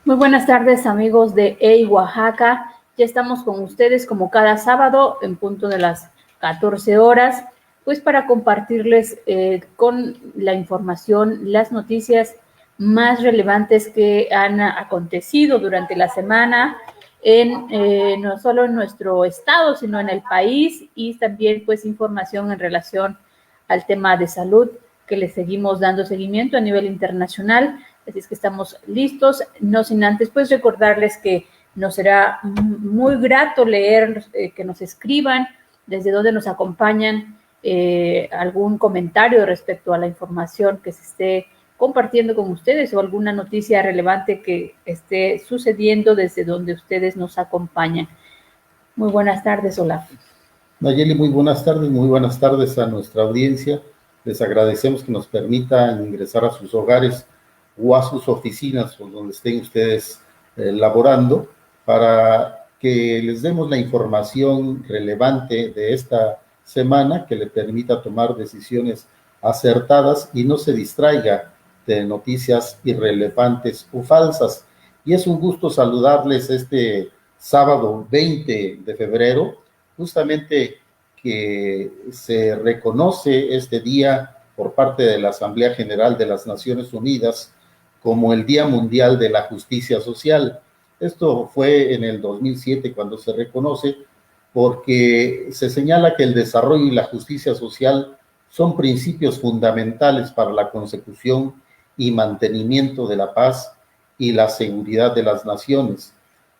Muy buenas tardes, amigos de EI Oaxaca. Ya estamos con ustedes como cada sábado en punto de las 14 horas, pues para compartirles con la información, las noticias más relevantes que han acontecido durante la semana, no solo en nuestro estado, sino en el país, y también pues información en relación al tema de salud que le seguimos dando seguimiento a nivel internacional. Así es que estamos listos, no sin antes pues recordarles que nos será muy grato leer, que nos escriban desde donde nos acompañan, algún comentario respecto a la información que se esté compartiendo con ustedes o alguna noticia relevante que esté sucediendo desde donde ustedes nos acompañan. Muy buenas tardes, Olaf. Nayeli, muy buenas tardes a nuestra audiencia. Les agradecemos que nos permitan ingresar a sus hogares o a sus oficinas o donde estén ustedes laborando para que les demos la información relevante de esta semana que le permita tomar decisiones acertadas y no se distraiga de noticias irrelevantes o falsas. Y es un gusto saludarles este sábado 20 de febrero, justamente que se reconoce este día por parte de la Asamblea General de las Naciones Unidas como el Día Mundial de la Justicia Social. Esto fue en el 2007 cuando se reconoce, porque se señala que el desarrollo y la justicia social son principios fundamentales para la consecución y mantenimiento de la paz y la seguridad de las naciones,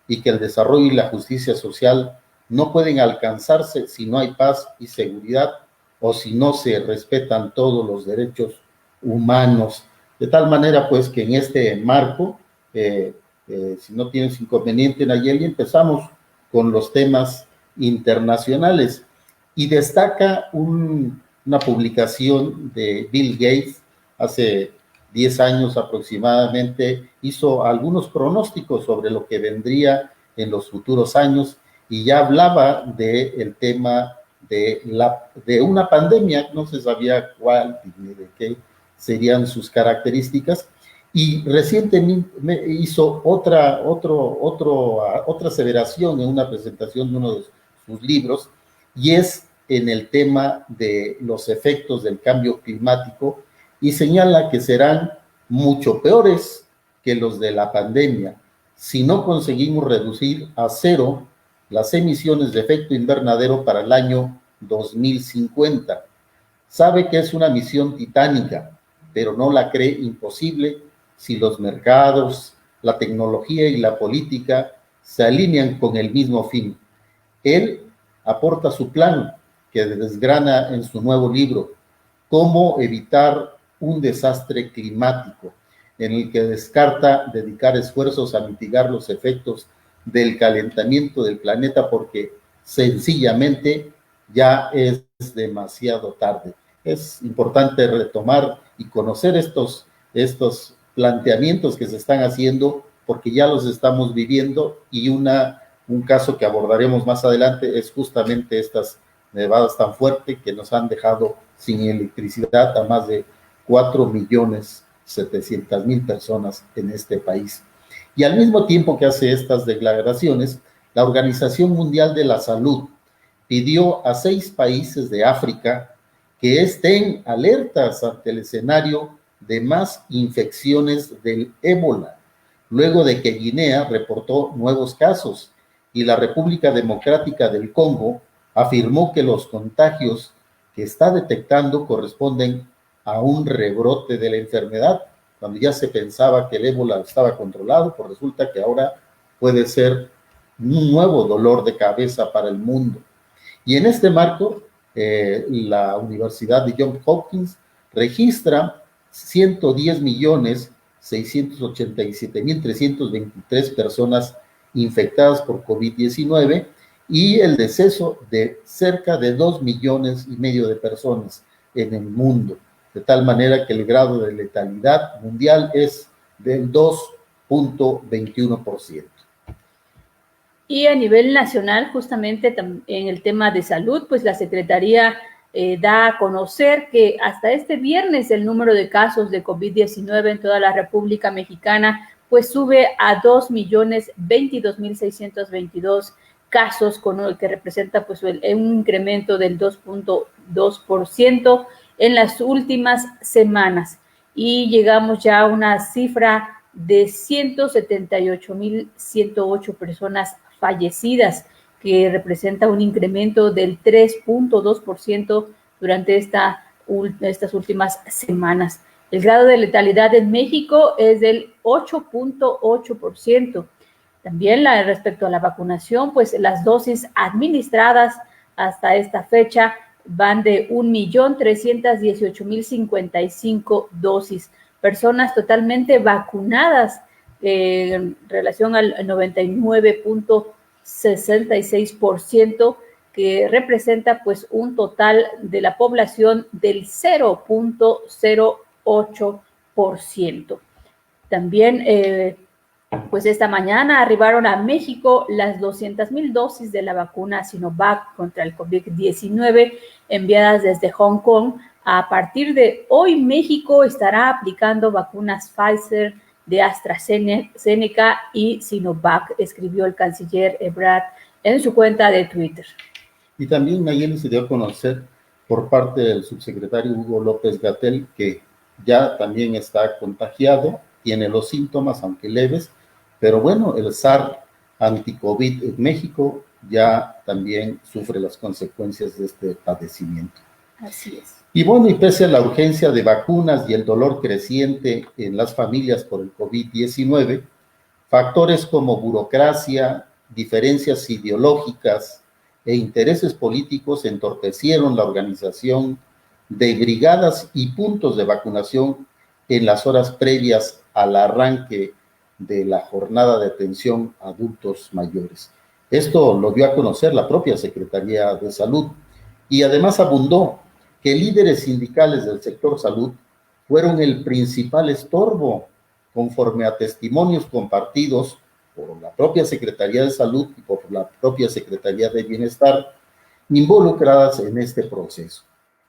y que el desarrollo y la justicia social no pueden alcanzarse si no hay paz y seguridad o si no se respetan todos los derechos humanos. De tal manera, pues, que en este marco, si no tienes inconveniente, Nayeli, empezamos con los temas internacionales. Y destaca una publicación de Bill Gates hace 10 años aproximadamente, hizo algunos pronósticos sobre lo que vendría en los futuros años y ya hablaba del tema de una pandemia, no se sabía cuál ni de qué serían sus características, y recientemente hizo otra aseveración en una presentación de uno de sus libros, y es en el tema de los efectos del cambio climático, y señala que serán mucho peores que los de la pandemia si no conseguimos reducir a cero las emisiones de efecto invernadero para el año 2050. Sabe que es una misión titánica, pero no la cree imposible si los mercados, la tecnología y la política se alinean con el mismo fin. Él aporta su plan, que desgrana en su nuevo libro, Cómo evitar un desastre climático, en el que descarta dedicar esfuerzos a mitigar los efectos del calentamiento del planeta porque sencillamente ya es demasiado tarde. Es importante retomar y conocer estos planteamientos que se están haciendo porque ya los estamos viviendo, y un caso que abordaremos más adelante es justamente estas nevadas tan fuertes que nos han dejado sin electricidad a más de 4.700.000 personas en este país. Y al mismo tiempo que hace estas declaraciones, la Organización Mundial de la Salud pidió a 6 países de África que estén alertas ante el escenario de más infecciones del ébola, luego de que Guinea reportó nuevos casos y la República Democrática del Congo afirmó que los contagios que está detectando corresponden a un rebrote de la enfermedad, cuando ya se pensaba que el ébola estaba controlado, pues resulta que ahora puede ser un nuevo dolor de cabeza para el mundo. Y en este marco, la Universidad de Johns Hopkins registra 110.687.323 personas infectadas por COVID-19 y el deceso de cerca de 2,5 millones de personas en el mundo, de tal manera que el grado de letalidad mundial es del 2.21%. Y a nivel nacional, justamente en el tema de salud, pues la Secretaría da a conocer que hasta este viernes el número de casos de COVID-19 en toda la República Mexicana pues sube a 2.022.622 casos, con el que representa pues un incremento del 2.2% en las últimas semanas, y llegamos ya a una cifra de 178.108 personas fallecidas, que representa un incremento del 3.2% durante estas últimas semanas. El grado de letalidad en México es del 8.8%. También respecto a la vacunación, pues las dosis administradas hasta esta fecha van de 1.318.055 dosis. Personas totalmente vacunadas en relación al 99.66%, que representa pues un total de la población del 0.08%. También pues esta mañana arribaron a México las 200,000 dosis de la vacuna Sinovac contra el COVID-19 enviadas desde Hong Kong. A partir de hoy, México estará aplicando vacunas Pfizer, de AstraZeneca y Sinovac, escribió el canciller Ebrard en su cuenta de Twitter. Y también Nayeli se dio a conocer por parte del subsecretario Hugo López-Gatell que ya también está contagiado, tiene los síntomas, aunque leves, pero bueno, el SAR anti-COVID en México ya también sufre las consecuencias de este padecimiento. Así es. Y bueno, y pese a la urgencia de vacunas y el dolor creciente en las familias por el COVID-19, factores como burocracia, diferencias ideológicas e intereses políticos entorpecieron la organización de brigadas y puntos de vacunación en las horas previas al arranque de la jornada de atención a adultos mayores. Esto lo dio a conocer la propia Secretaría de Salud, y además abundó que líderes sindicales del sector salud fueron el principal estorbo, conforme a testimonios compartidos por la propia Secretaría de Salud y por la propia Secretaría de Bienestar, involucradas en este proceso.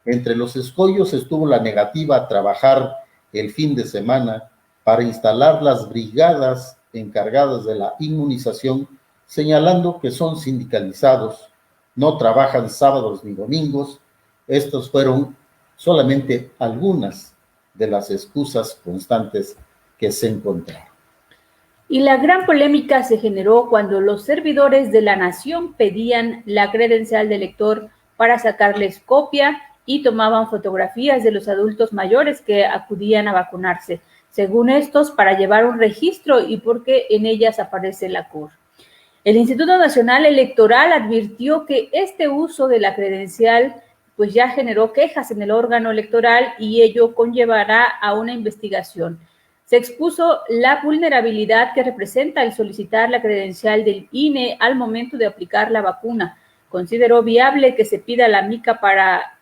Entre los escollos estuvo la negativa a trabajar el fin de semana para instalar las brigadas encargadas de la inmunización, señalando que son sindicalizados, no trabajan sábados ni domingos. Estos fueron solamente algunas de las excusas constantes que se encontraron. Y la gran polémica se generó cuando los servidores de la nación pedían la credencial del lector para sacarles copia y tomaban fotografías de los adultos mayores que acudían a vacunarse, según estos, para llevar un registro y porque en ellas aparece la CUR. El Instituto Nacional Electoral advirtió que este uso de la credencial pues ya generó quejas en el órgano electoral y ello conllevará a una investigación. Se expuso la vulnerabilidad que representa el solicitar la credencial del INE al momento de aplicar la vacuna. Consideró viable que se pida la mica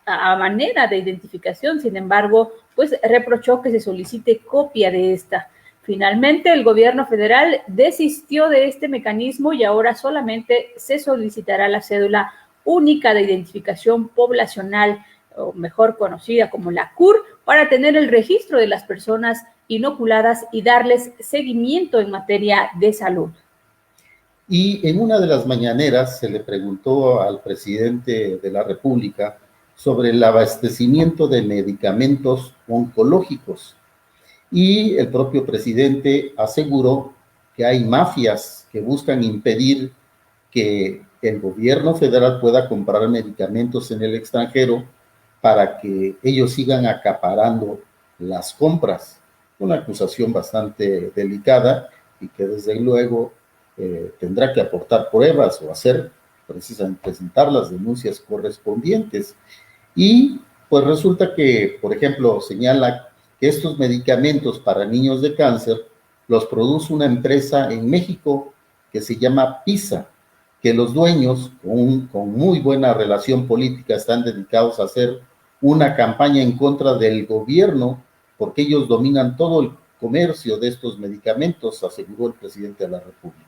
a manera de identificación, sin embargo, pues reprochó que se solicite copia de esta. Finalmente, el gobierno federal desistió de este mecanismo y ahora solamente se solicitará la cédula única de identificación poblacional, o mejor conocida como la CUR, para tener el registro de las personas inoculadas y darles seguimiento en materia de salud. Y en una de las mañaneras se le preguntó al presidente de la República sobre el abastecimiento de medicamentos oncológicos, y el propio presidente aseguró que hay mafias que buscan impedir que el gobierno federal pueda comprar medicamentos en el extranjero para que ellos sigan acaparando las compras. Una acusación bastante delicada y que desde luego tendrá que aportar pruebas o hacer precisamente presentar las denuncias correspondientes. Y pues resulta que, por ejemplo, señala que estos medicamentos para niños de cáncer los produce una empresa en México que se llama PISA, que los dueños, con muy buena relación política, están dedicados a hacer una campaña en contra del gobierno, porque ellos dominan todo el comercio de estos medicamentos, aseguró el presidente de la República.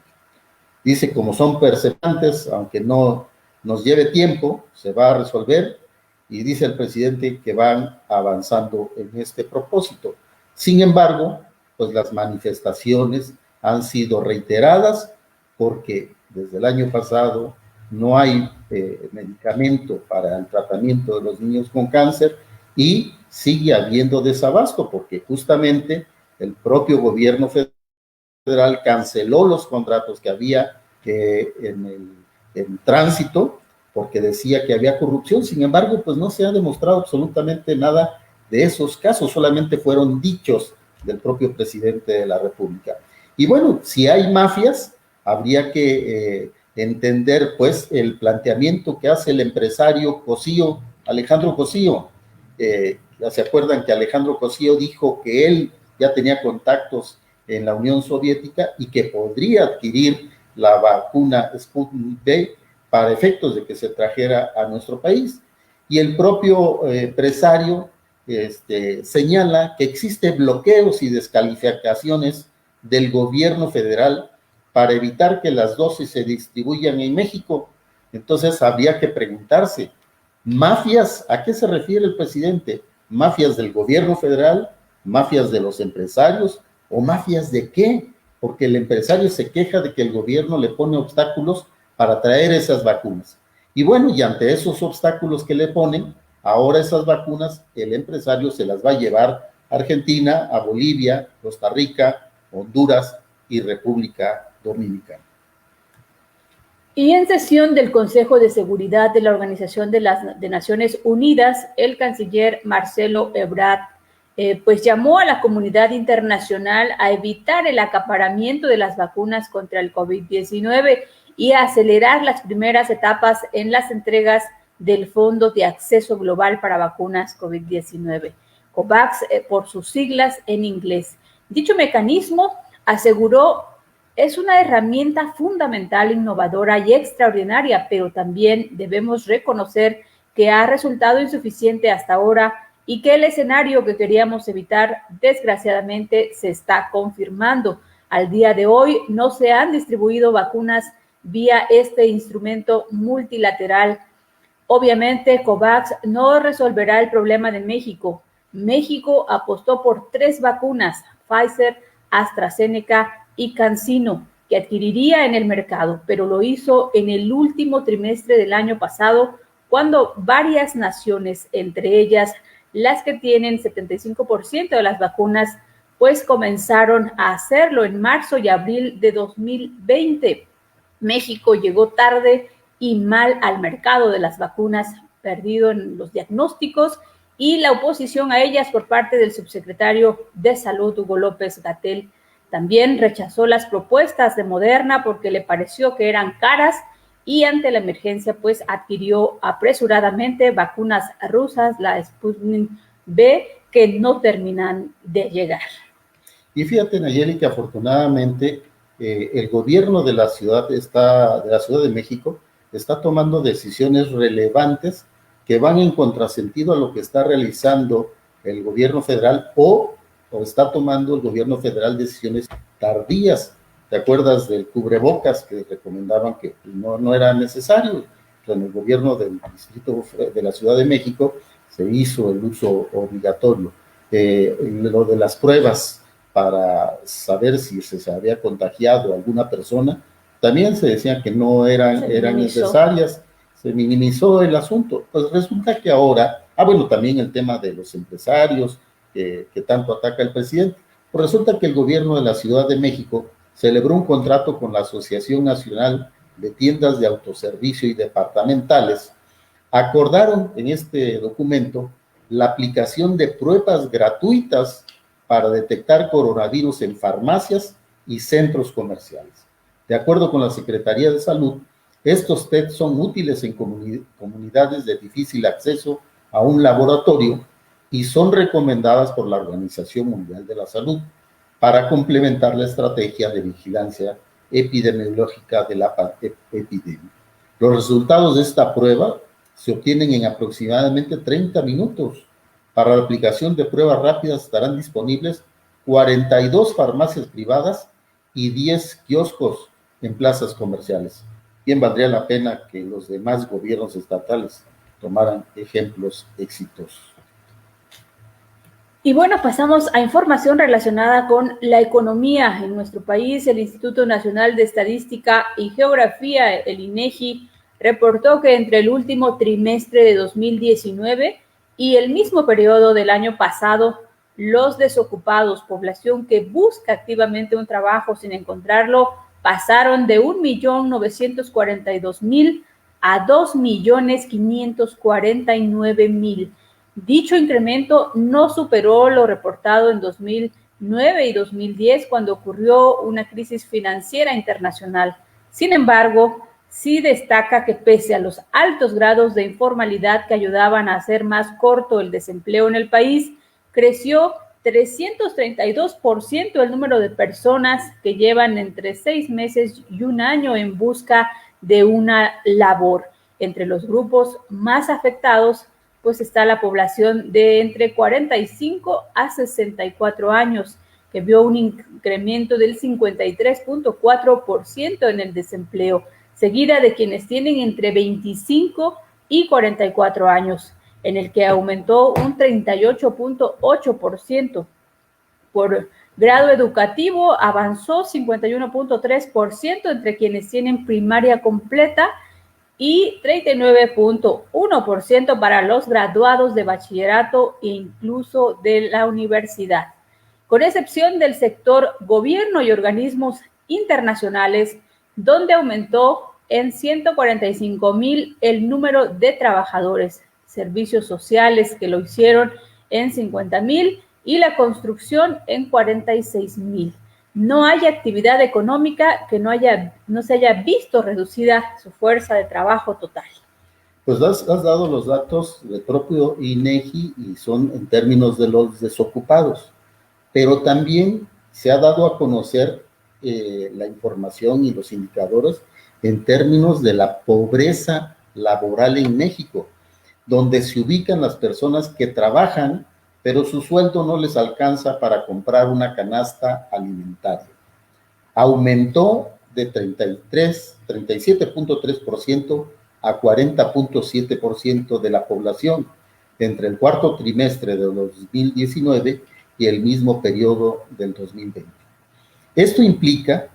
Dice, como son perseverantes, aunque no nos lleve tiempo, se va a resolver, y dice el presidente que van avanzando en este propósito. Sin embargo, pues las manifestaciones han sido reiteradas, porque desde el año pasado no hay medicamento para el tratamiento de los niños con cáncer y sigue habiendo desabasto, porque justamente el propio gobierno federal canceló los contratos que había en tránsito, porque decía que había corrupción. Sin embargo, pues no se ha demostrado absolutamente nada de esos casos, solamente fueron dichos del propio presidente de la República. Y bueno, si hay mafias, habría que entender pues el planteamiento que hace el empresario Cosío, Alejandro Cosío. ¿Se acuerdan que Alejandro Cosío dijo que él ya tenía contactos en la Unión Soviética y que podría adquirir la vacuna Sputnik V para efectos de que se trajera a nuestro país? Y el propio empresario señala que existen bloqueos y descalificaciones del gobierno federal para evitar que las dosis se distribuyan en México. Entonces habría que preguntarse, ¿mafias? ¿A qué se refiere el presidente? ¿Mafias del gobierno federal? ¿Mafias de los empresarios? ¿O mafias de qué? Porque el empresario se queja de que el gobierno le pone obstáculos para traer esas vacunas. Y bueno, y ante esos obstáculos que le ponen, ahora esas vacunas el empresario se las va a llevar a Argentina, a Bolivia, Costa Rica, Honduras y República Dominicana. Y en sesión del Consejo de Seguridad de la Organización de Naciones Unidas, el canciller Marcelo Ebrard pues llamó a la comunidad internacional a evitar el acaparamiento de las vacunas contra el COVID-19 y a acelerar las primeras etapas en las entregas del Fondo de Acceso Global para Vacunas COVID-19, COVAX por sus siglas en inglés. Dicho mecanismo, aseguró, es una herramienta fundamental, innovadora y extraordinaria, pero también debemos reconocer que ha resultado insuficiente hasta ahora y que el escenario que queríamos evitar, desgraciadamente, se está confirmando. Al día de hoy no se han distribuido vacunas vía este instrumento multilateral. Obviamente, COVAX no resolverá el problema de México. México apostó por 3 vacunas, Pfizer, AstraZeneca y CanSino, que adquiriría en el mercado, pero lo hizo en el último trimestre del año pasado, cuando varias naciones, entre ellas las que tienen 75% de las vacunas, pues comenzaron a hacerlo en marzo y abril de 2020. México llegó tarde y mal al mercado de las vacunas, perdido en los diagnósticos y la oposición a ellas por parte del subsecretario de Salud, Hugo López-Gatell. También rechazó las propuestas de Moderna porque le pareció que eran caras y ante la emergencia pues adquirió apresuradamente vacunas rusas, la Sputnik V, que no terminan de llegar. Y fíjate, Nayeli, que afortunadamente el gobierno de la Ciudad de México está tomando decisiones relevantes que van en contrasentido a lo que está realizando el gobierno federal o está tomando el gobierno federal decisiones tardías. ¿Te acuerdas del cubrebocas que recomendaban que no era necesario? En el gobierno del distrito de la Ciudad de México se hizo el uso obligatorio. Lo de las pruebas para saber si se había contagiado alguna persona, también se decía que no eran necesarias, se minimizó el asunto. Pues resulta que ahora, bueno, también el tema de los empresarios que tanto ataca el presidente, pues resulta que el gobierno de la Ciudad de México celebró un contrato con la Asociación Nacional de Tiendas de Autoservicio y Departamentales. Acordaron en este documento la aplicación de pruebas gratuitas para detectar coronavirus en farmacias y centros comerciales. De acuerdo con la Secretaría de Salud, estos test son útiles en comunidades de difícil acceso a un laboratorio y son recomendadas por la Organización Mundial de la Salud para complementar la estrategia de vigilancia epidemiológica de la epidemia. Los resultados de esta prueba se obtienen en aproximadamente 30 minutos. Para la aplicación de pruebas rápidas estarán disponibles 42 farmacias privadas y 10 kioscos en plazas comerciales. Bien valdría la pena que los demás gobiernos estatales tomaran ejemplos exitosos. Y bueno, pasamos a información relacionada con la economía en nuestro país. El Instituto Nacional de Estadística y Geografía, el INEGI, reportó que entre el último trimestre de 2019 y el mismo periodo del año pasado, los desocupados, población que busca activamente un trabajo sin encontrarlo, pasaron de 1.942.000 a 2.549.000. Dicho incremento no superó lo reportado en 2009 y 2010, cuando ocurrió una crisis financiera internacional. Sin embargo, sí destaca que pese a los altos grados de informalidad que ayudaban a hacer más corto el desempleo en el país, creció 332% el número de personas que llevan entre 6 meses y un año en busca de una labor. Entre los grupos más afectados pues está la población de entre 45 a 64 años, que vio un incremento del 53.4% en el desempleo, seguida de quienes tienen entre 25 y 44 años, en el que aumentó un 38.8%. Por grado educativo avanzó 51.3% entre quienes tienen primaria completa y 39.1% para los graduados de bachillerato e incluso de la universidad. Con excepción del sector gobierno y organismos internacionales, donde aumentó en 145,000 el número de trabajadores, servicios sociales que lo hicieron en 50,000 y la construcción en 46,000. No hay actividad económica que no se haya visto reducida su fuerza de trabajo total. Pues has dado los datos del propio INEGI y son en términos de los desocupados, pero también se ha dado a conocer la información y los indicadores en términos de la pobreza laboral en México, donde se ubican las personas que trabajan, pero su sueldo no les alcanza para comprar una canasta alimentaria. Aumentó de 37.3% a 40.7% de la población entre el cuarto trimestre de 2019 y el mismo periodo del 2020. Esto implica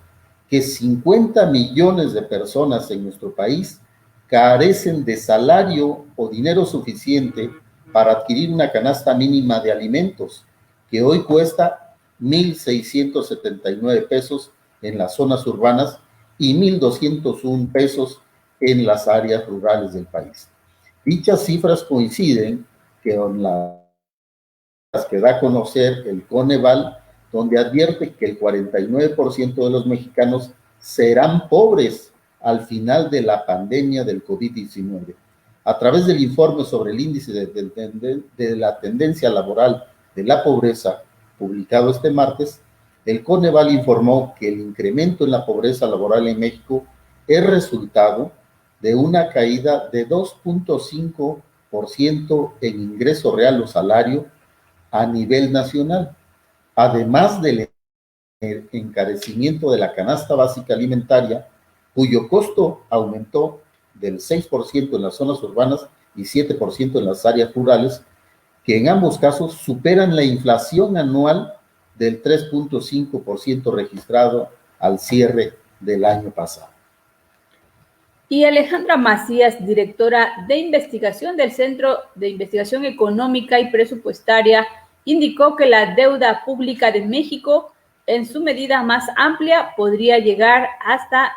que 50 millones de personas en nuestro país carecen de salario o dinero suficiente para adquirir una canasta mínima de alimentos, que hoy cuesta 1,679 pesos en las zonas urbanas y 1,201 pesos en las áreas rurales del país. Dichas cifras coinciden con las que da a conocer el Coneval, donde advierte que el 49% de los mexicanos serán pobres al final de la pandemia del COVID-19. A través del informe sobre el índice de la tendencia laboral de la pobreza, publicado este martes, el Coneval informó que el incremento en la pobreza laboral en México es resultado de una caída de 2.5% en ingreso real o salario a nivel nacional, además del encarecimiento de la canasta básica alimentaria, cuyo costo aumentó del 6% en las zonas urbanas y 7% en las áreas rurales, que en ambos casos superan la inflación anual del 3.5% registrado al cierre del año pasado. Y Alejandra Macías, directora de investigación del Centro de Investigación Económica y Presupuestaria, indicó que la deuda pública de México, en su medida más amplia, podría llegar hasta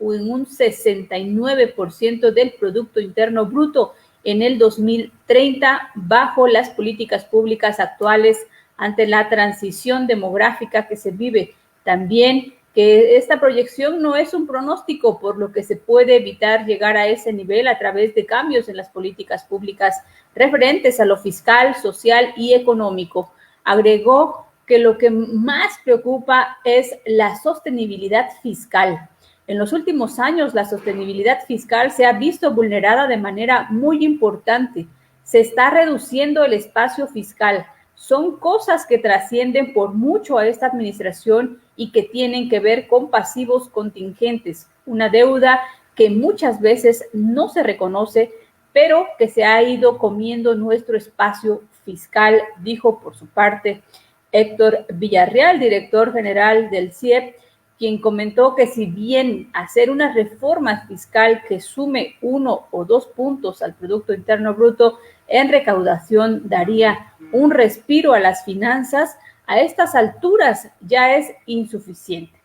un 69% del Producto Interno Bruto en el 2030, bajo las políticas públicas actuales ante la transición demográfica que se vive. También que esta proyección no es un pronóstico, por lo que se puede evitar llegar a ese nivel a través de cambios en las políticas públicas referentes a lo fiscal, social y económico. Agregó que lo que más preocupa es la sostenibilidad fiscal. En los últimos años, la sostenibilidad fiscal se ha visto vulnerada de manera muy importante. Se está reduciendo el espacio fiscal. Son cosas que trascienden por mucho a esta administración y que tienen que ver con pasivos contingentes, una deuda que muchas veces no se reconoce, pero que se ha ido comiendo nuestro espacio fiscal, dijo por su parte Héctor Villarreal, director general del CIEP, quien comentó que si bien hacer una reforma fiscal que sume 1 o 2 puntos al Producto Interno Bruto en recaudación daría un respiro a las finanzas, a estas alturas ya es insuficiente.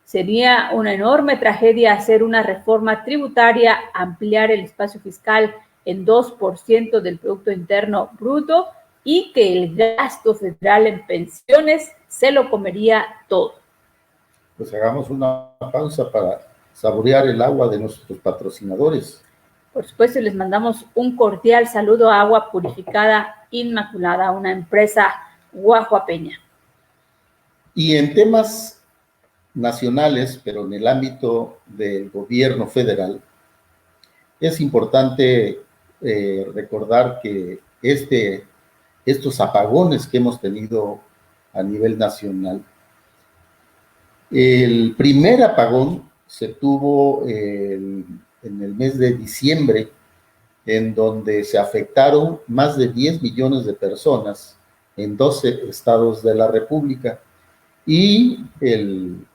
Sería una enorme tragedia hacer una reforma tributaria, ampliar el espacio fiscal en 2% del Producto Interno Bruto y que el gasto federal en pensiones se lo comería todo. Pues hagamos una pausa para saborear el agua de nuestros patrocinadores. Por supuesto, les mandamos un cordial saludo a Agua Purificada Inmaculada, una empresa guajuapeña. Y en temas nacionales, pero en el ámbito del gobierno federal, es importante recordar que estos apagones que hemos tenido a nivel nacional, el primer apagón se tuvo en el mes de diciembre, en donde se afectaron más de 10 millones de personas en 12 estados de la República. Y el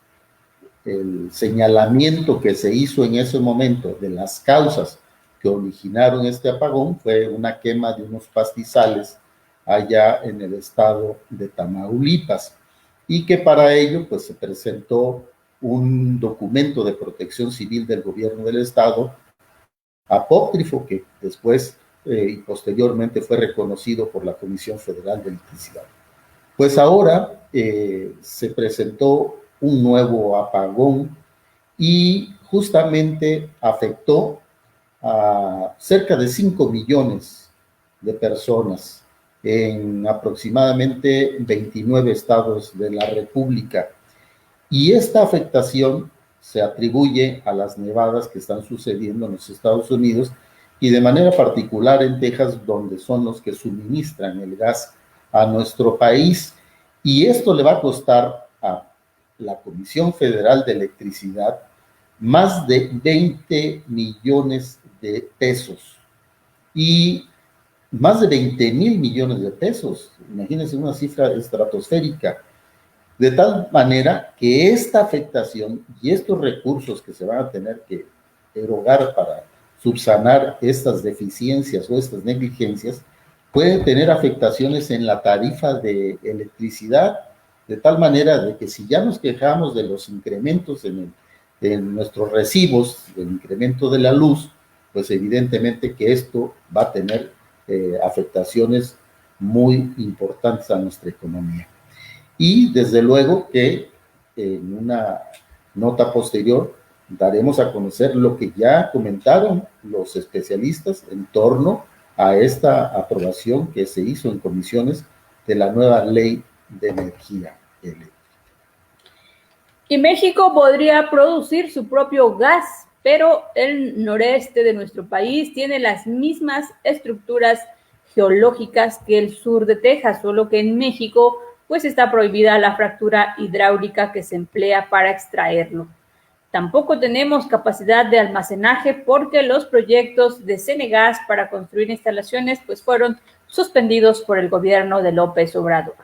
señalamiento que se hizo en ese momento de las causas que originaron este apagón fue una quema de unos pastizales allá en el estado de Tamaulipas, y que para ello pues se presentó un documento de protección civil del gobierno del estado, apócrifo, que después y posteriormente fue reconocido por la Comisión Federal de Electricidad. Pues ahora se presentó un nuevo apagón y justamente afectó a cerca de 5 millones de personas en aproximadamente 29 estados de la República. Y esta afectación se atribuye a las nevadas que están sucediendo en los Estados Unidos y de manera particular en Texas, donde son los que suministran el gas a nuestro país. Y esto le va a costar a la Comisión Federal de Electricidad más de 20 millones de pesos y más de 20,000 millones de pesos. Imagínense una cifra estratosférica. De tal manera que esta afectación y estos recursos que se van a tener que erogar para subsanar estas deficiencias o estas negligencias pueden tener afectaciones en la tarifa de electricidad, de tal manera de que si ya nos quejamos de los incrementos en nuestros recibos, del incremento de la luz, pues evidentemente que esto va a tener afectaciones muy importantes a nuestra economía. Y desde luego que en una nota posterior daremos a conocer lo que ya comentaron los especialistas en torno a esta aprobación que se hizo en comisiones de la nueva ley de energía eléctrica. Y México podría producir su propio gas, pero el noreste de nuestro país tiene las mismas estructuras geológicas que el sur de Texas, solo que en México pues está prohibida la fractura hidráulica que se emplea para extraerlo. Tampoco tenemos capacidad de almacenaje porque los proyectos de Cenegas para construir instalaciones pues fueron suspendidos por el gobierno de López Obrador.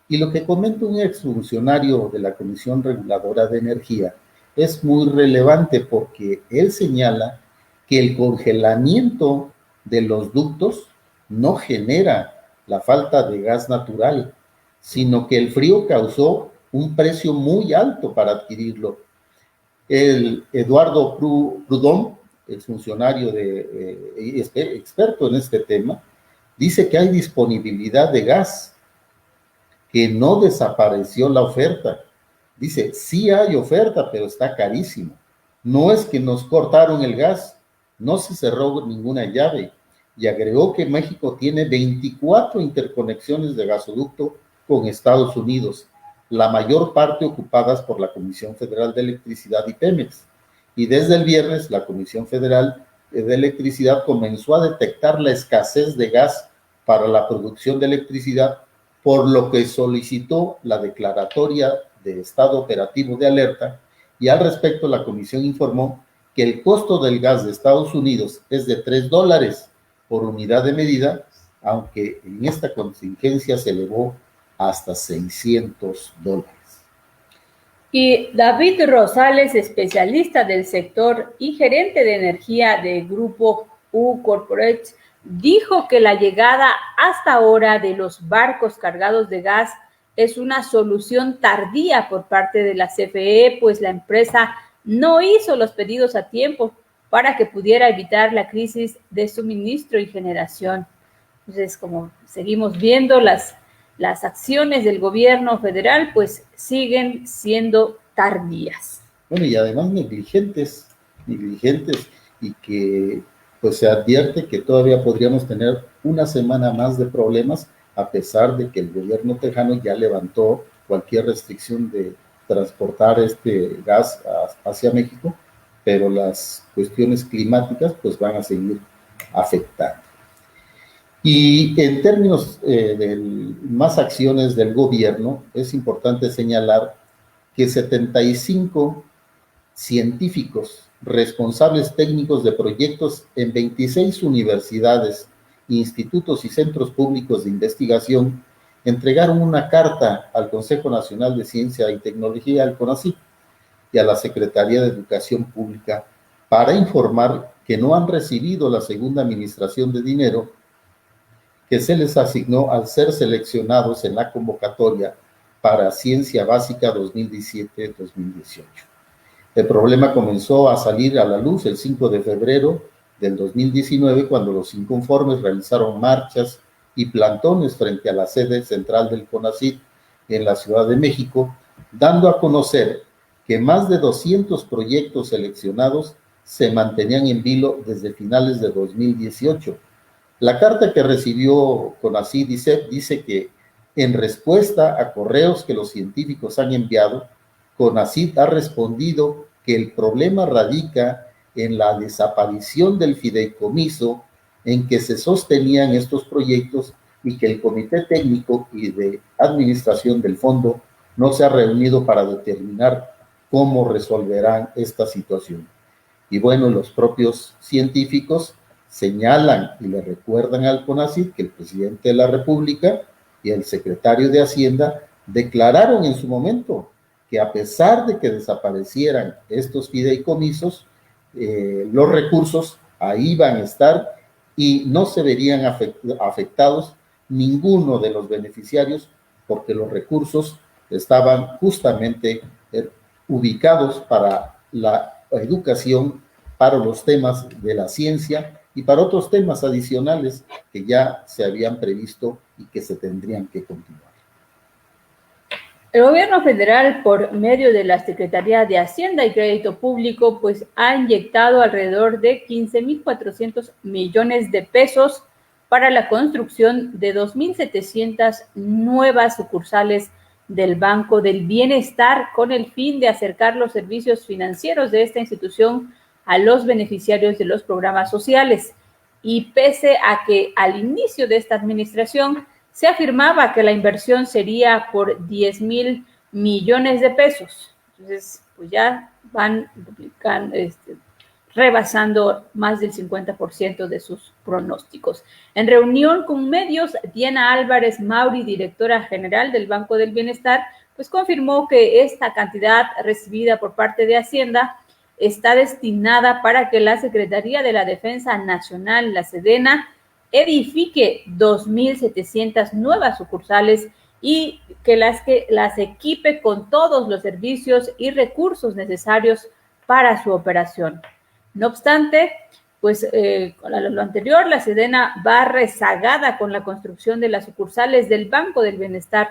Y lo que comenta un exfuncionario de la Comisión Reguladora de Energía es muy relevante porque él señala que el congelamiento de los ductos no genera la falta de gas natural, sino que el frío causó un precio muy alto para adquirirlo. El Eduardo Prudón, exfuncionario experto en este tema, dice que hay disponibilidad de gas, que no desapareció la oferta. Dice, sí hay oferta, pero está carísimo. No es que nos cortaron el gas, no se cerró ninguna llave. Y agregó que México tiene 24 interconexiones de gasoducto con Estados Unidos, la mayor parte ocupadas por la Comisión Federal de Electricidad y Pemex. Y desde el viernes, la Comisión Federal de Electricidad comenzó a detectar la escasez de gas para la producción de electricidad, por lo que solicitó la declaratoria de estado operativo de alerta, y al respecto la comisión informó que el costo del gas de Estados Unidos es de $3 por unidad de medida, aunque en esta contingencia se elevó hasta $600. Y David Rosales, especialista del sector y gerente de energía de Grupo U Corporate, dijo que la llegada hasta ahora de los barcos cargados de gas es una solución tardía por parte de la CFE, pues la empresa no hizo los pedidos a tiempo para que pudiera evitar la crisis de suministro y generación. Entonces, como seguimos viendo, las acciones del gobierno federal pues siguen siendo tardías. Bueno, y además negligentes, y que pues se advierte que todavía podríamos tener una semana más de problemas, a pesar de que el gobierno tejano ya levantó cualquier restricción de transportar este gas hacia México, pero las cuestiones climáticas pues van a seguir afectando. Y en términos de más acciones del gobierno, es importante señalar que 75 científicos responsables técnicos de proyectos en 26 universidades, institutos y centros públicos de investigación entregaron una carta al Consejo Nacional de Ciencia y Tecnología, al CONACYT, y a la Secretaría de Educación Pública para informar que no han recibido la segunda administración de dinero que se les asignó al ser seleccionados en la convocatoria para Ciencia Básica 2017-2018. El problema comenzó a salir a la luz el 5 de febrero del 2019, cuando los inconformes realizaron marchas y plantones frente a la sede central del CONACYT en la Ciudad de México, dando a conocer que más de 200 proyectos seleccionados se mantenían en vilo desde finales de 2018. La carta que recibió CONACYT dice que en respuesta a correos que los científicos han enviado, CONACYT ha respondido que el problema radica en la desaparición del fideicomiso en que se sostenían estos proyectos y que el Comité Técnico y de Administración del Fondo no se ha reunido para determinar cómo resolverán esta situación. Y bueno, los propios científicos señalan y le recuerdan al CONACYT que el presidente de la República y el secretario de Hacienda declararon en su momento que a pesar de que desaparecieran estos fideicomisos, los recursos ahí van a estar y no se verían afectados ninguno de los beneficiarios, porque los recursos estaban justamente ubicados para la educación, para los temas de la ciencia y para otros temas adicionales que ya se habían previsto y que se tendrían que continuar. El gobierno federal, por medio de la Secretaría de Hacienda y Crédito Público, pues ha inyectado alrededor de 15.400 millones de pesos para la construcción de 2.700 nuevas sucursales del Banco del Bienestar, con el fin de acercar los servicios financieros de esta institución a los beneficiarios de los programas sociales. Y pese a que al inicio de esta administración se afirmaba que la inversión sería por 10,000 millones de pesos. Entonces, pues ya van duplicando, rebasando más del 50% de sus pronósticos. En reunión con medios, Diana Álvarez Mauri, directora general del Banco del Bienestar, pues confirmó que esta cantidad recibida por parte de Hacienda está destinada para que la Secretaría de la Defensa Nacional, la SEDENA, edifique 2.700 nuevas sucursales y que las equipe con todos los servicios y recursos necesarios para su operación. No obstante, pues con lo anterior, la SEDENA va rezagada con la construcción de las sucursales del Banco del Bienestar.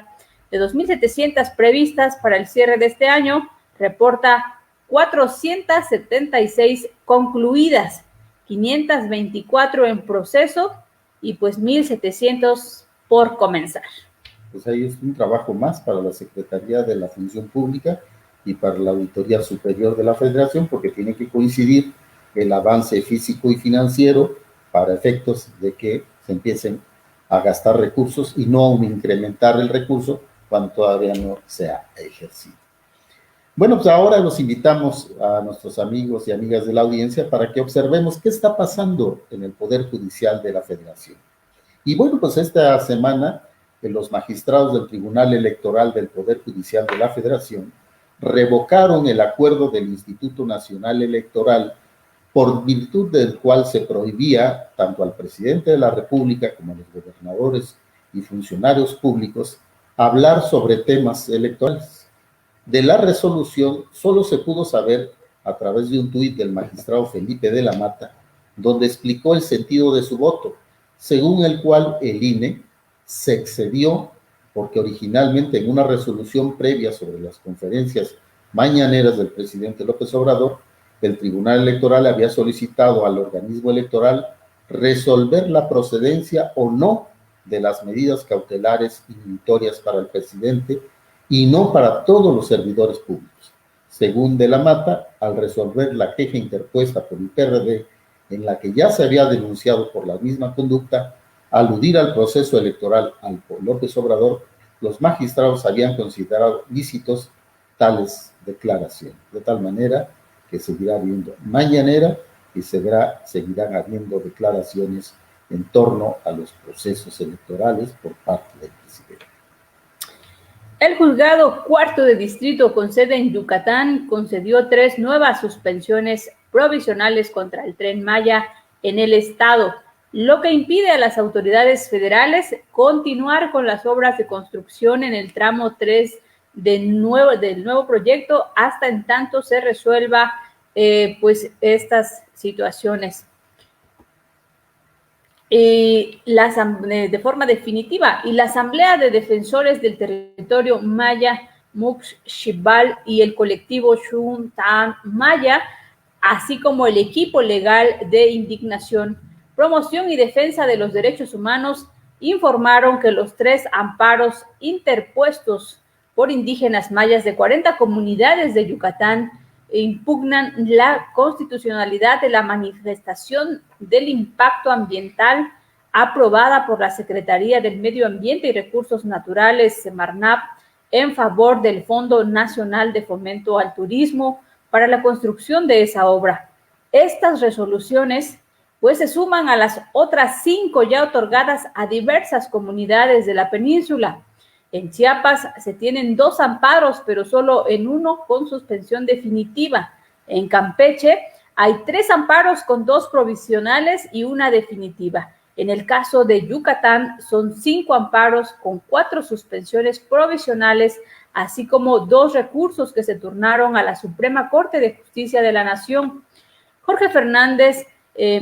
De 2.700 previstas para el cierre de este año, reporta 476 concluidas, 524 en proceso y pues 1.700 por comenzar. Pues ahí es un trabajo más para la Secretaría de la Función Pública y para la Auditoría Superior de la Federación, porque tiene que coincidir el avance físico y financiero para efectos de que se empiecen a gastar recursos y no a incrementar el recurso cuando todavía no se ha ejercido. Bueno, pues ahora los invitamos a nuestros amigos y amigas de la audiencia para que observemos qué está pasando en el Poder Judicial de la Federación. Y bueno, pues esta semana los magistrados del Tribunal Electoral del Poder Judicial de la Federación revocaron el acuerdo del Instituto Nacional Electoral por virtud del cual se prohibía tanto al presidente de la República como a los gobernadores y funcionarios públicos hablar sobre temas electorales. De la resolución solo se pudo saber a través de un tuit del magistrado Felipe de la Mata, donde explicó el sentido de su voto, según el cual el INE se excedió porque originalmente en una resolución previa sobre las conferencias mañaneras del presidente López Obrador, el Tribunal Electoral había solicitado al organismo electoral resolver la procedencia o no de las medidas cautelares inhibitorias para el presidente y no para todos los servidores públicos. Según De la Mata, al resolver la queja interpuesta por el PRD, en la que ya se había denunciado por la misma conducta, aludir al proceso electoral al López Obrador, los magistrados habían considerado lícitos tales declaraciones, de tal manera que seguirá habiendo mañanera y seguirán habiendo declaraciones en torno a los procesos electorales por parte del presidente. El juzgado cuarto de distrito con sede en Yucatán concedió 3 nuevas suspensiones provisionales contra el Tren Maya en el estado, lo que impide a las autoridades federales continuar con las obras de construcción en el tramo 3 del nuevo proyecto hasta en tanto se resuelva pues estas situaciones de forma definitiva. Y la Asamblea de Defensores del Territorio Maya Muxxibal y el colectivo Xuntan Maya, así como el equipo legal de indignación, promoción y defensa de los derechos humanos, informaron que los 3 amparos interpuestos por indígenas mayas de 40 comunidades de Yucatán impugnan la constitucionalidad de la manifestación del impacto ambiental aprobada por la Secretaría del Medio Ambiente y Recursos Naturales, Semarnat, en favor del Fondo Nacional de Fomento al Turismo para la construcción de esa obra. Estas resoluciones pues se suman a las otras 5 ya otorgadas a diversas comunidades de la península. En Chiapas se tienen 2 amparos, pero solo en uno con suspensión definitiva. En Campeche hay 3 amparos con 2 provisionales y una definitiva. En el caso de Yucatán son 5 amparos con 4 suspensiones provisionales, así como 2 recursos que se turnaron a la Suprema Corte de Justicia de la Nación. Jorge Fernández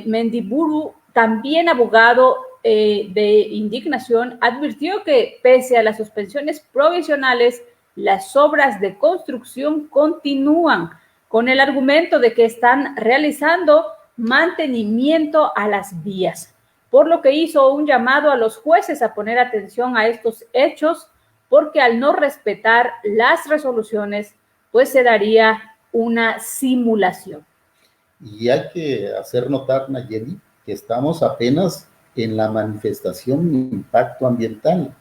Mendiburu, también abogado de indignación, advirtió que pese a las suspensiones provisionales, las obras de construcción continúan con el argumento de que están realizando mantenimiento a las vías, por lo que hizo un llamado a los jueces a poner atención a estos hechos, porque al no respetar las resoluciones, pues se daría una simulación. Y hay que hacer notar, Nayeli, que estamos apenas en la manifestación de impacto ambiental.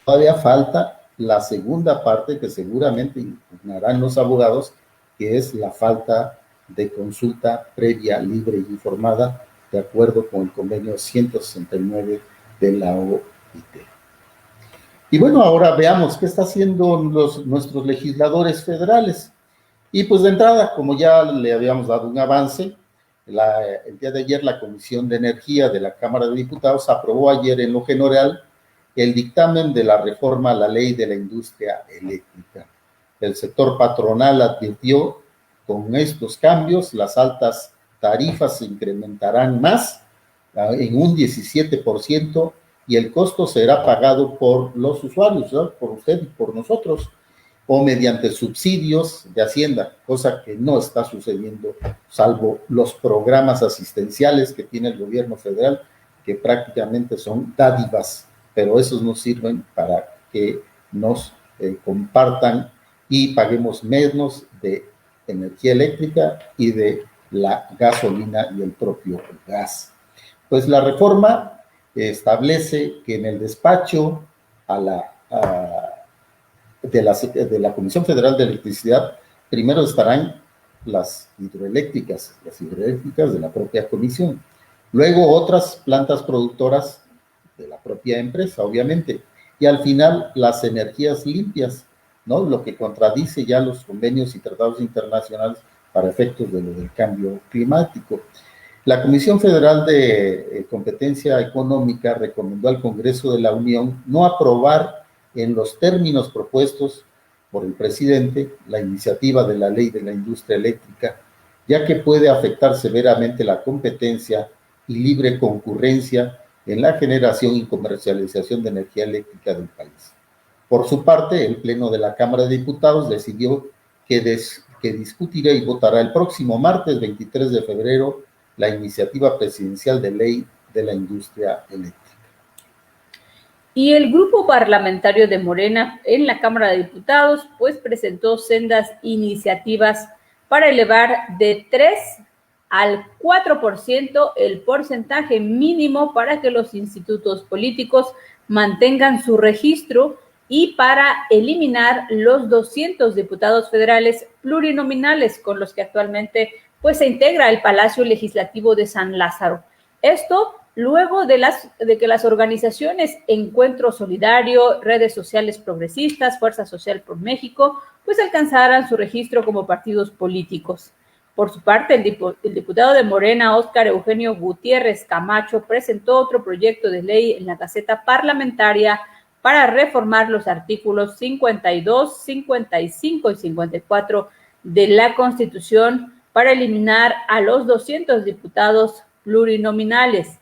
Todavía falta la segunda parte que seguramente impugnarán los abogados, que es la falta de consulta previa, libre y informada, de acuerdo con el convenio 169 de la OIT. Y bueno, ahora veamos qué están haciendo nuestros legisladores federales. Y pues de entrada, como ya le habíamos dado un avance, el día de ayer la Comisión de Energía de la Cámara de Diputados aprobó ayer en lo general el dictamen de la reforma a la Ley de la Industria Eléctrica. El sector patronal advirtió con estos cambios las altas tarifas se incrementarán más en un 17% y el costo será pagado por los usuarios, ¿no? Por usted y por nosotros, o mediante subsidios de Hacienda, cosa que no está sucediendo, salvo los programas asistenciales que tiene el gobierno federal, que prácticamente son dádivas, pero esos no sirven para que nos compartan y paguemos menos de energía eléctrica y de la gasolina y el propio gas. Pues la reforma establece que en el despacho de la Comisión Federal de Electricidad Primero estarán las hidroeléctricas de la propia comisión. Luego otras plantas productoras de la propia empresa, obviamente. Y al final las energías limpias, ¿no? Lo que contradice ya los convenios y tratados internacionales para efectos de lo del cambio climático. La Comisión Federal de Competencia Económica recomendó al Congreso de la Unión no aprobar en los términos propuestos por el presidente la iniciativa de la Ley de la Industria Eléctrica, ya que puede afectar severamente la competencia y libre concurrencia en la generación y comercialización de energía eléctrica del país. Por su parte, el Pleno de la Cámara de Diputados decidió que discutirá y votará el próximo martes 23 de febrero la iniciativa presidencial de ley de la industria eléctrica. Y el grupo parlamentario de Morena en la Cámara de Diputados, pues presentó sendas iniciativas para elevar de 3 al 4% el porcentaje mínimo para que los institutos políticos mantengan su registro y para eliminar los 200 diputados federales plurinominales con los que actualmente pues se integra el Palacio Legislativo de San Lázaro. Esto luego de que las organizaciones Encuentro Solidario, Redes Sociales Progresistas, Fuerza Social por México, pues alcanzaran su registro como partidos políticos. Por su parte, el diputado de Morena, Óscar Eugenio Gutiérrez Camacho, presentó otro proyecto de ley en la Gaceta Parlamentaria para reformar los artículos 52, 55 y 54 de la Constitución para eliminar a los 200 diputados plurinominales.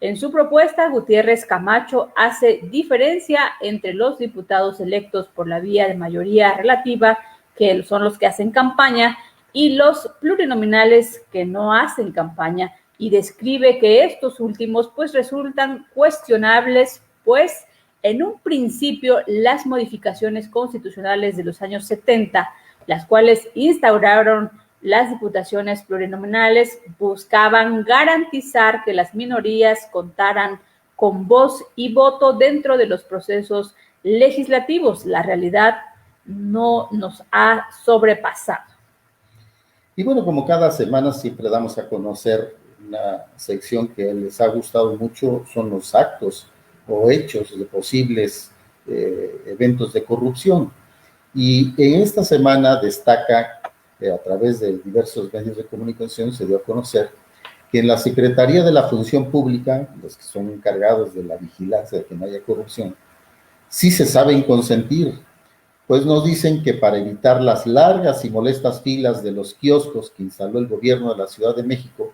En su propuesta, Gutiérrez Camacho hace diferencia entre los diputados electos por la vía de mayoría relativa, que son los que hacen campaña, y los plurinominales que no hacen campaña, y describe que estos últimos pues resultan cuestionables, pues en un principio las modificaciones constitucionales de los años 70, las cuales instauraron las diputaciones plurinominales, buscaban garantizar que las minorías contaran con voz y voto dentro de los procesos legislativos. La realidad no nos ha sobrepasado. Y bueno, como cada semana siempre damos a conocer una sección que les ha gustado mucho, son los actos o hechos de posibles eventos de corrupción. Y en esta semana destaca, a través de diversos medios de comunicación, se dio a conocer que en la Secretaría de la Función Pública, los que son encargados de la vigilancia de que no haya corrupción, sí se saben consentir, pues nos dicen que para evitar las largas y molestas filas de los kioscos que instaló el gobierno de la Ciudad de México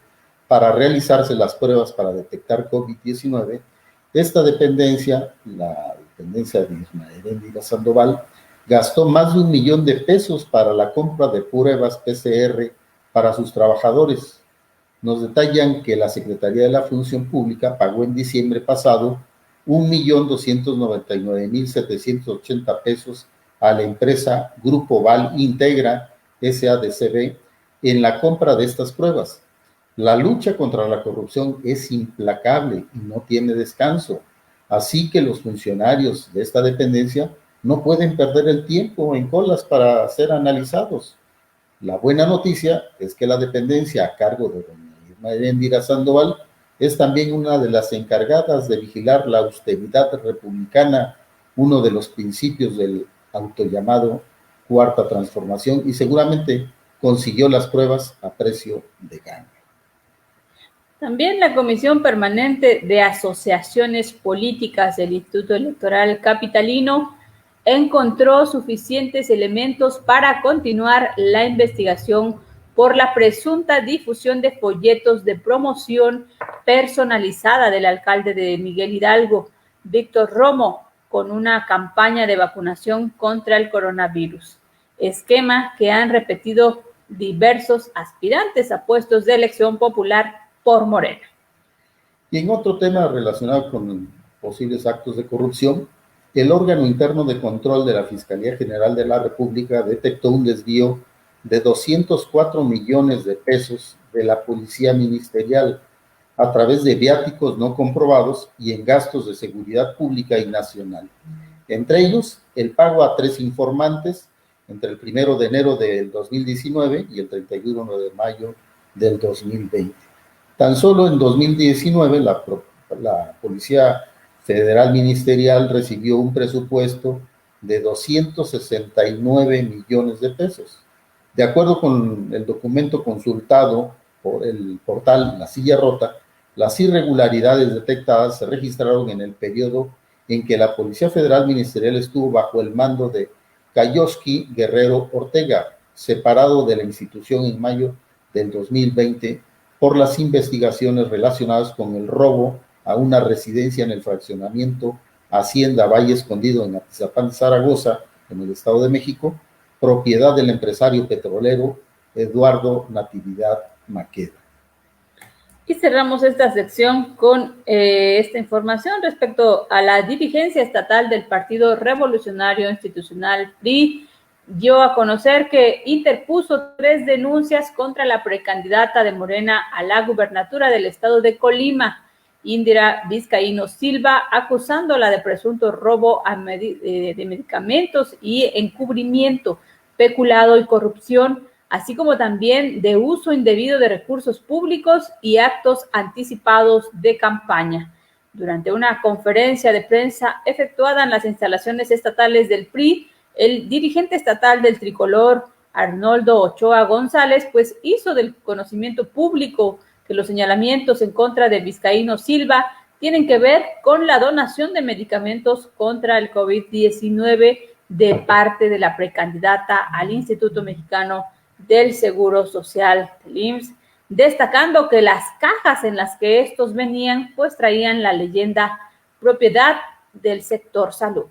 para realizarse las pruebas para detectar COVID-19, esta dependencia, la dependencia de Irma Heréndira Sandoval, gastó más de $1 millón para la compra de pruebas PCR para sus trabajadores. Nos detallan que la Secretaría de la Función Pública pagó en diciembre pasado $1,299,780 a la empresa Grupo Val Integra SADCB en la compra de estas pruebas. La lucha contra la corrupción es implacable y no tiene descanso, así que los funcionarios de esta dependencia no pueden perder el tiempo en colas para ser analizados. La buena noticia es que la dependencia a cargo de doña Irma Heréndira Sandoval es también una de las encargadas de vigilar la austeridad republicana, uno de los principios del autollamado Cuarta Transformación, y seguramente consiguió las pruebas a precio de gana. También la Comisión Permanente de Asociaciones Políticas del Instituto Electoral Capitalino encontró suficientes elementos para continuar la investigación por la presunta difusión de folletos de promoción personalizada del alcalde de Miguel Hidalgo, Víctor Romo, con una campaña de vacunación contra el coronavirus, esquema que han repetido diversos aspirantes a puestos de elección popular por Morena. Y en otro tema relacionado con posibles actos de corrupción, el órgano interno de control de la Fiscalía General de la República detectó un desvío de 204 millones de pesos de la Policía Ministerial a través de viáticos no comprobados y en gastos de seguridad pública y nacional. Entre ellos, el pago a 3 informantes entre el 1 de enero del 2019 y el 31 de mayo del 2020. Tan solo en 2019 la Policía Federal Ministerial recibió un presupuesto de 269 millones de pesos. De acuerdo con el documento consultado por el portal La Silla Rota, las irregularidades detectadas se registraron en el periodo en que la Policía Federal Ministerial estuvo bajo el mando de Cayoski Guerrero Ortega, separado de la institución en mayo del 2020 por las investigaciones relacionadas con el robo a una residencia en el fraccionamiento Hacienda Valle Escondido en Atizapán, Zaragoza, en el Estado de México, propiedad del empresario petrolero Eduardo Natividad Maqueda. Y cerramos esta sección con esta información respecto a la dirigencia estatal del Partido Revolucionario Institucional PRI. Dio a conocer que interpuso 3 denuncias contra la precandidata de Morena a la gubernatura del estado de Colima, Indira Vizcaíno Silva, acusándola de presunto robo de medicamentos y encubrimiento, peculado y corrupción, así como también de uso indebido de recursos públicos y actos anticipados de campaña. Durante una conferencia de prensa efectuada en las instalaciones estatales del PRI, el dirigente estatal del tricolor, Arnoldo Ochoa González, pues hizo del conocimiento público que los señalamientos en contra de Vizcaíno Silva tienen que ver con la donación de medicamentos contra el COVID-19 de parte de la precandidata al Instituto Mexicano del Seguro Social, del IMSS, destacando que las cajas en las que estos venían, pues traían la leyenda propiedad del sector salud.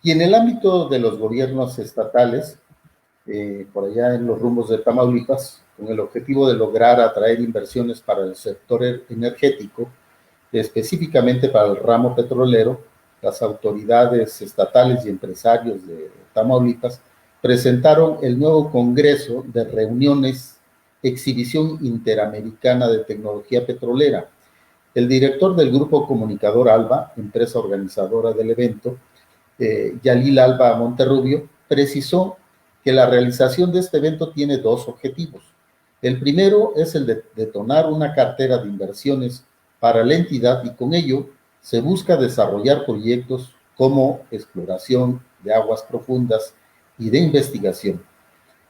Y en el ámbito de los gobiernos estatales, por allá en los rumbos de Tamaulipas, con el objetivo de lograr atraer inversiones para el sector energético, específicamente para el ramo petrolero, las autoridades estatales y empresarios de Tamaulipas presentaron el nuevo Congreso de Reuniones Exhibición Interamericana de Tecnología Petrolera. El director del Grupo Comunicador Alba, empresa organizadora del evento, Yalil Alba Monterrubio, precisó que la realización de este evento tiene 2 objetivos. El primero es el de detonar una cartera de inversiones para la entidad y con ello se busca desarrollar proyectos como exploración de aguas profundas y de investigación.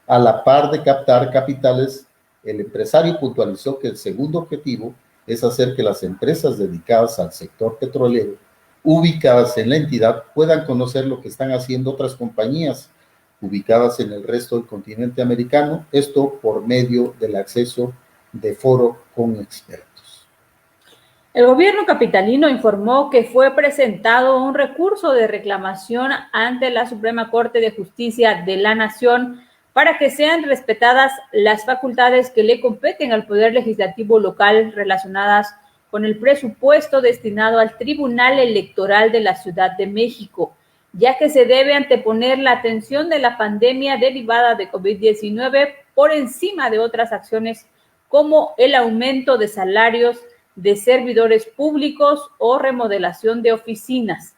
A la par de captar capitales, el empresario puntualizó que el segundo objetivo es hacer que las empresas dedicadas al sector petrolero, ubicadas en la entidad, puedan conocer lo que están haciendo otras compañías ubicadas en el resto del continente americano, esto por medio del acceso de foro con expertos. El gobierno capitalino informó que fue presentado un recurso de reclamación ante la Suprema Corte de Justicia de la Nación para que sean respetadas las facultades que le competen al Poder Legislativo local relacionadas con el presupuesto destinado al Tribunal Electoral de la Ciudad de México, ya que se debe anteponer la atención de la pandemia derivada de COVID-19 por encima de otras acciones como el aumento de salarios de servidores públicos o remodelación de oficinas.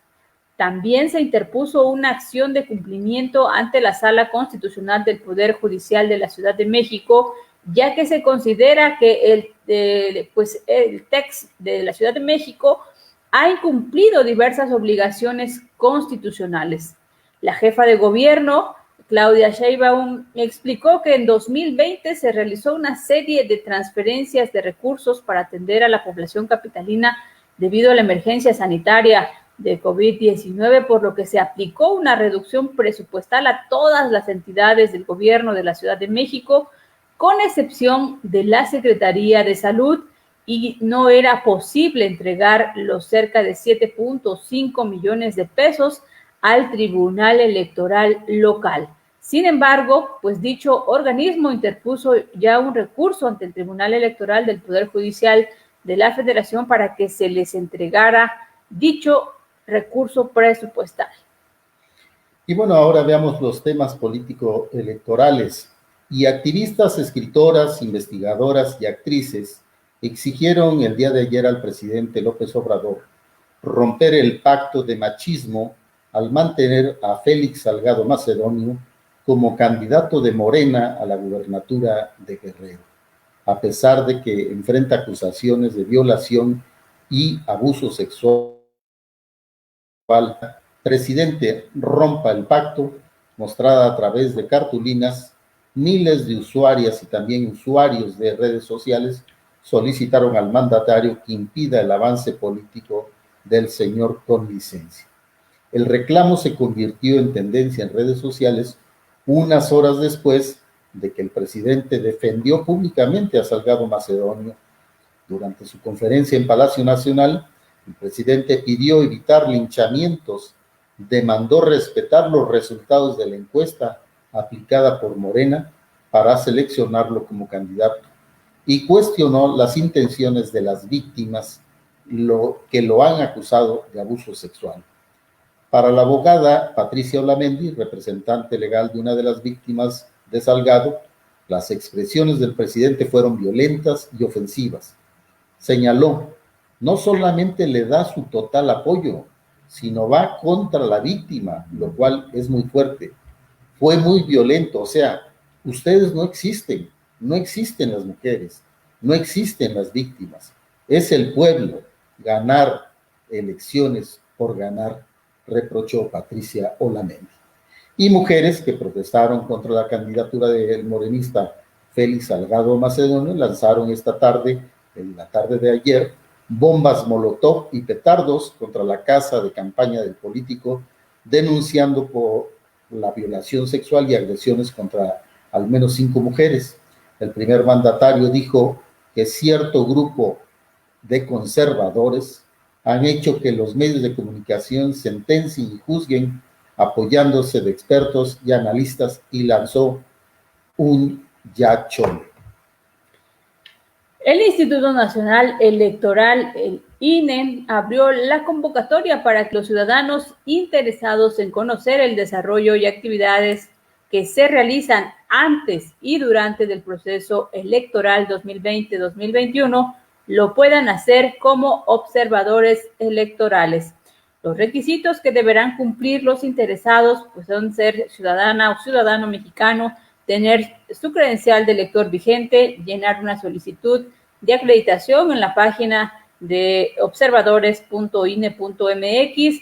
También se interpuso una acción de cumplimiento ante la Sala Constitucional del Poder Judicial de la Ciudad de México, ya que se considera que el TEC de la Ciudad de México ha incumplido diversas obligaciones constitucionales. La jefa de gobierno, Claudia Sheinbaum, explicó que en 2020 se realizó una serie de transferencias de recursos para atender a la población capitalina debido a la emergencia sanitaria de COVID-19, por lo que se aplicó una reducción presupuestal a todas las entidades del gobierno de la Ciudad de México, con excepción de la Secretaría de Salud, y no era posible entregar los cerca de 7.5 millones de pesos al Tribunal Electoral local. Sin embargo, pues dicho organismo interpuso ya un recurso ante el Tribunal Electoral del Poder Judicial de la Federación para que se les entregara dicho recurso presupuestal. Y bueno, ahora veamos los temas político-electorales. Y activistas, escritoras, investigadoras y actrices exigieron el día de ayer al presidente López Obrador romper el pacto de machismo al mantener a Félix Salgado Macedonio como candidato de Morena a la gubernatura de Guerrero, a pesar de que enfrenta acusaciones de violación y abuso sexual. Presidente, rompa el pacto, mostrada a través de cartulinas. Miles de usuarias y también usuarios de redes sociales solicitaron al mandatario que impida el avance político del señor con licencia. El reclamo se convirtió en tendencia en redes sociales unas horas después de que el presidente defendió públicamente a Salgado Macedonio. Durante su conferencia en Palacio Nacional, el presidente pidió evitar linchamientos, demandó respetar los resultados de la encuesta aplicada por Morena para seleccionarlo como candidato y cuestionó las intenciones de las víctimas que lo han acusado de abuso sexual. Para la abogada Patricia Olamendi, representante legal de una de las víctimas de Salgado, las expresiones del presidente fueron violentas y ofensivas. Señaló, no solamente le da su total apoyo, sino va contra la víctima, lo cual es muy fuerte. Fue muy violento, o sea, ustedes no existen las mujeres, no existen las víctimas. Es el pueblo ganar elecciones por ganar, reprochó Patricia Olamendi. Y mujeres que protestaron contra la candidatura del morenista Félix Salgado Macedonio lanzaron esta tarde, en la tarde de ayer, bombas molotov y petardos contra la casa de campaña del político, denunciando por la violación sexual y agresiones contra al menos 5 mujeres. El primer mandatario dijo que cierto grupo de conservadores han hecho que los medios de comunicación sentencien y juzguen apoyándose de expertos y analistas, y lanzó un ya chole. El Instituto Nacional Electoral, el INE, abrió la convocatoria para que los ciudadanos interesados en conocer el desarrollo y actividades que se realizan antes y durante el proceso electoral 2020-2021 lo puedan hacer como observadores electorales. Los requisitos que deberán cumplir los interesados pues son ser ciudadana o ciudadano mexicano, tener su credencial de elector vigente, llenar una solicitud de acreditación en la página de observadores.ine.mx,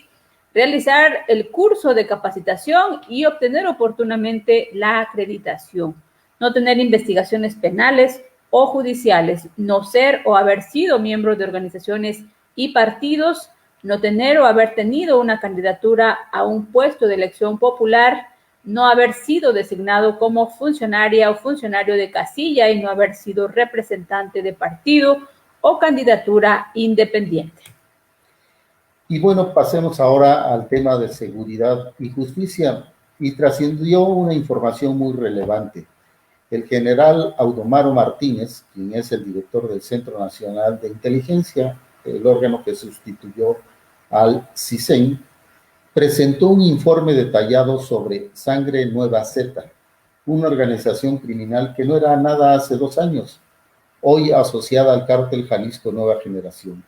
realizar el curso de capacitación y obtener oportunamente la acreditación, no tener investigaciones penales o judiciales, no ser o haber sido miembro de organizaciones y partidos, no tener o haber tenido una candidatura a un puesto de elección popular, no haber sido designado como funcionaria o funcionario de casilla y no haber sido representante de partido o candidatura independiente. Y bueno, pasemos ahora al tema de seguridad y justicia, y trascendió una información muy relevante. El general Audomaro Martínez, quien es el director del Centro Nacional de Inteligencia, el órgano que sustituyó al CISEN, presentó un informe detallado sobre Sangre Nueva Z, una organización criminal que no era nada hace 2 años, hoy asociada al cártel Jalisco Nueva Generación,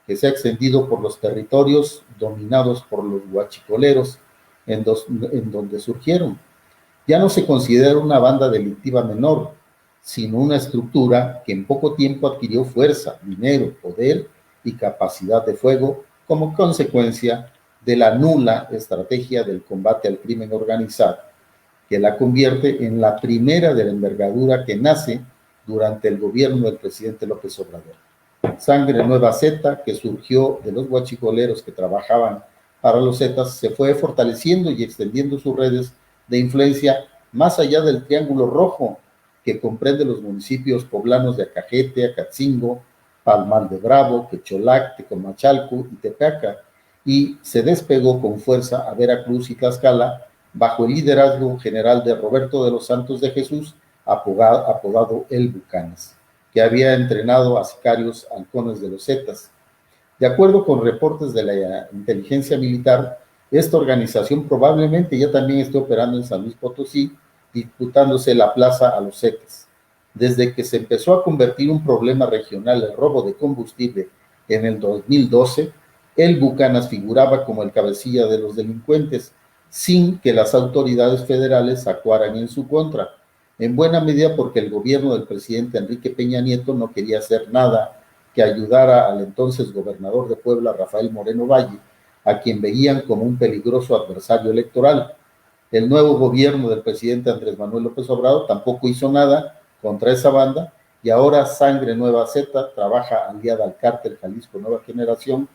que se ha extendido por los territorios dominados por los huachicoleros, en donde surgieron. Ya no se considera una banda delictiva menor, sino una estructura que en poco tiempo adquirió fuerza, dinero, poder y capacidad de fuego como consecuencia de la nula estrategia del combate al crimen organizado, que la convierte en la primera de la envergadura que nace durante el gobierno del presidente López Obrador. Sangre Nueva Z, que surgió de los huachicoleros que trabajaban para los Zetas, se fue fortaleciendo y extendiendo sus redes de influencia más allá del Triángulo Rojo, que comprende los municipios poblanos de Acajete, Acatzingo, Palmal de Bravo, Quecholac, Tecomachalco y Tepeaca, y se despegó con fuerza a Veracruz y Tlaxcala bajo el liderazgo general de Roberto de los Santos de Jesús, apodado El Bucanas, que había entrenado a sicarios halcones de los Zetas. De acuerdo con reportes de la inteligencia militar, esta organización probablemente ya también esté operando en San Luis Potosí, disputándose la plaza a los Zetas. Desde que se empezó a convertir un problema regional el robo de combustible en el 2012, El Bucanas figuraba como el cabecilla de los delincuentes, sin que las autoridades federales actuaran en su contra, en buena medida porque el gobierno del presidente Enrique Peña Nieto no quería hacer nada que ayudara al entonces gobernador de Puebla, Rafael Moreno Valle, a quien veían como un peligroso adversario electoral. El nuevo gobierno del presidente Andrés Manuel López Obrador tampoco hizo nada contra esa banda y ahora Sangre Nueva Z trabaja aliada al cártel Jalisco Nueva Generación,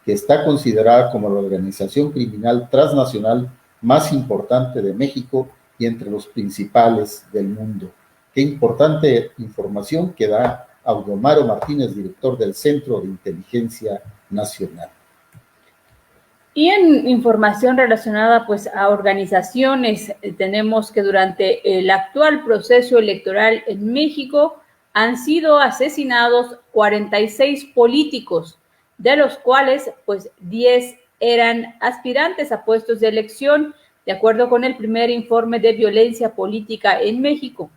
que está considerada como la organización criminal transnacional más importante de México y entre los principales del mundo. Qué importante información que da Audomaro Martínez, director del Centro de Inteligencia Nacional. Y en información relacionada pues a organizaciones, tenemos que durante el actual proceso electoral en México han sido asesinados 46 políticos, de los cuales pues 10 eran aspirantes a puestos de elección, de acuerdo con el primer informe de violencia política en México.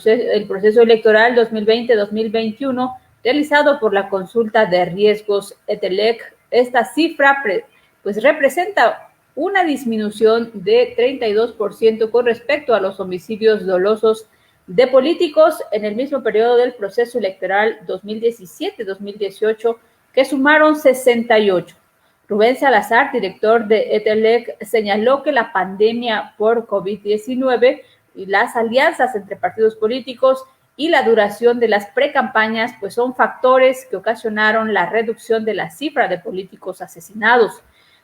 El proceso electoral 2020-2021 realizado por la consulta de riesgos ETELEC, esta cifra pues representa una disminución de 32% con respecto a los homicidios dolosos de políticos en el mismo periodo del proceso electoral 2017-2018, que sumaron 68. Rubén Salazar, director de ETELEC, señaló que la pandemia por COVID-19 y las alianzas entre partidos políticos y la duración de las precampañas pues son factores que ocasionaron la reducción de la cifra de políticos asesinados.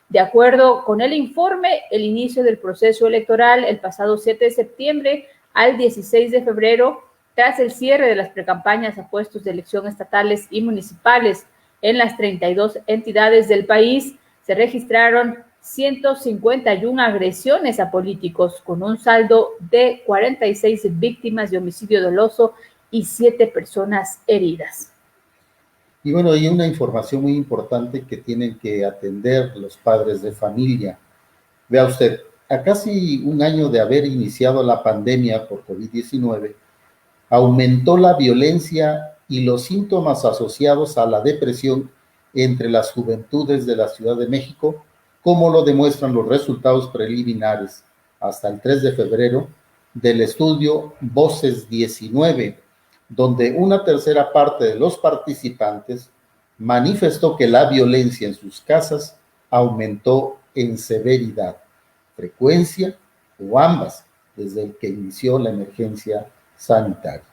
De acuerdo con el informe, el inicio del proceso electoral el pasado 7 de septiembre al 16 de febrero, tras el cierre de las precampañas a puestos de elección estatales y municipales en las 32 entidades del país, se registraron 151 agresiones a políticos, con un saldo de 46 víctimas de homicidio doloso y 7 personas heridas. Y bueno, hay una información muy importante que tienen que atender los padres de familia. Vea usted, a casi un año de haber iniciado la pandemia por COVID-19, aumentó la violencia y los síntomas asociados a la depresión entre las juventudes de la Ciudad de México, como lo demuestran los resultados preliminares hasta el 3 de febrero del estudio Voces 19, donde una tercera parte de los participantes manifestó que la violencia en sus casas aumentó en severidad, frecuencia o ambas desde el que inició la emergencia sanitaria.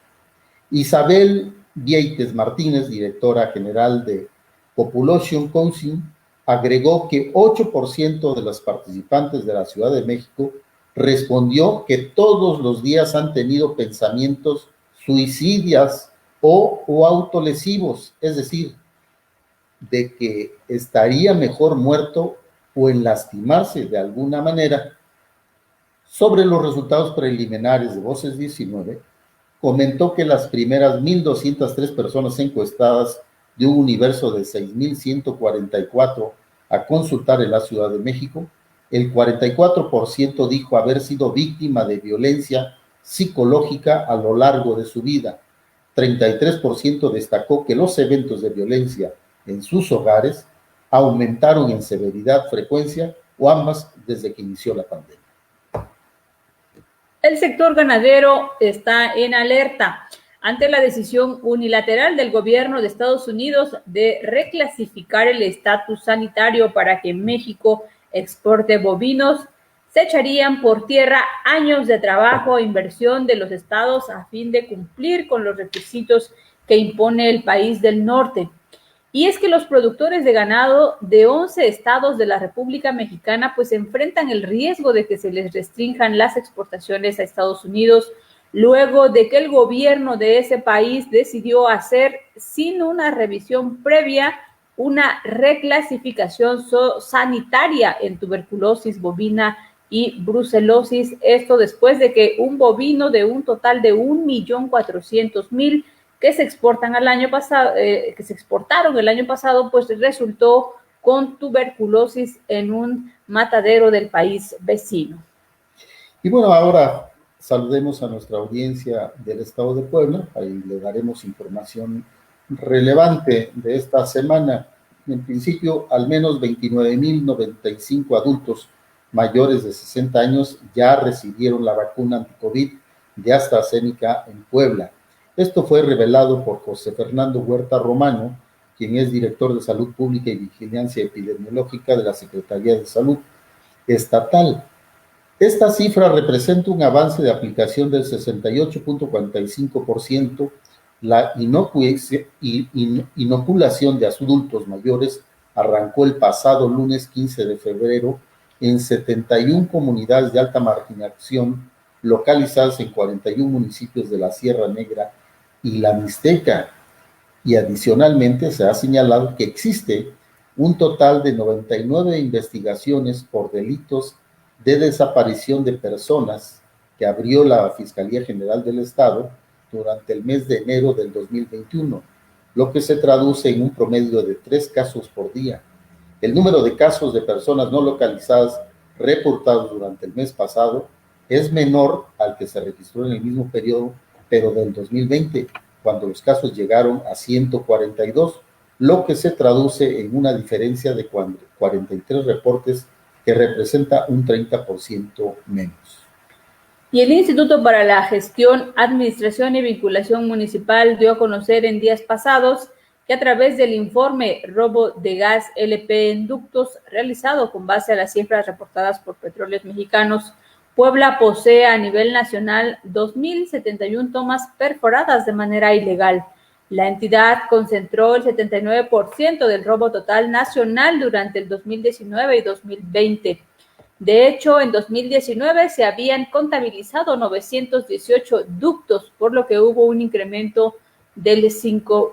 Isabel Vieites Martínez, directora general de Population Council, agregó que 8% de los participantes de la Ciudad de México respondió que todos los días han tenido pensamientos suicidas o autolesivos, es decir, de que estaría mejor muerto o en lastimarse de alguna manera. Sobre los resultados preliminares de Voces 19, comentó que las primeras 1,203 personas encuestadas de un universo de 6,144 a consultar en la Ciudad de México, el 44% dijo haber sido víctima de violencia psicológica a lo largo de su vida. 33% destacó que los eventos de violencia en sus hogares aumentaron en severidad, frecuencia o ambas desde que inició la pandemia. El sector ganadero está en alerta ante la decisión unilateral del gobierno de Estados Unidos de reclasificar el estatus sanitario para que México exporte bovinos. Se echarían por tierra años de trabajo e inversión de los estados a fin de cumplir con los requisitos que impone el país del norte. Y es que los productores de ganado de 11 estados de la República Mexicana pues enfrentan el riesgo de que se les restrinjan las exportaciones a Estados Unidos luego de que el gobierno de ese país decidió hacer, sin una revisión previa, una reclasificación sanitaria en tuberculosis bovina y brucelosis. Esto después de que un bovino de un total de 1.400.000 que se exportaron el año pasado, pues resultó con tuberculosis en un matadero del país vecino. Y bueno, ahora saludemos a nuestra audiencia del estado de Puebla, ahí le daremos información relevante de esta semana. En principio, al menos 29,095 adultos mayores de 60 años ya recibieron la vacuna anticovid de AstraZeneca en Puebla. Esto fue revelado por José Fernando Huerta Romano, quien es director de Salud Pública y Vigilancia Epidemiológica de la Secretaría de Salud Estatal. Esta cifra representa un avance de aplicación del 68.45%. La inoculación de adultos mayores arrancó el pasado lunes 15 de febrero en 71 comunidades de alta marginación localizadas en 41 municipios de la Sierra Negra y la Mixteca. Y adicionalmente se ha señalado que existe un total de 99 investigaciones por delitos de desaparición de personas que abrió la Fiscalía General del Estado durante el mes de enero del 2021, lo que se traduce en un promedio de 3 casos por día. El número de casos de personas no localizadas reportados durante el mes pasado es menor al que se registró en el mismo periodo, pero del 2020, cuando los casos llegaron a 142, lo que se traduce en una diferencia de 43 reportes que representa un 30% menos. Y el Instituto para la Gestión, Administración y Vinculación Municipal dio a conocer en días pasados que a través del informe Robo de Gas LP en Ductos, realizado con base a las cifras reportadas por Petróleos Mexicanos, Puebla posee a nivel nacional 2.071 tomas perforadas de manera ilegal. La entidad concentró el 79% del robo total nacional durante el 2019 y 2020. De hecho, en 2019 se habían contabilizado 918 ductos, por lo que hubo un incremento del 5%.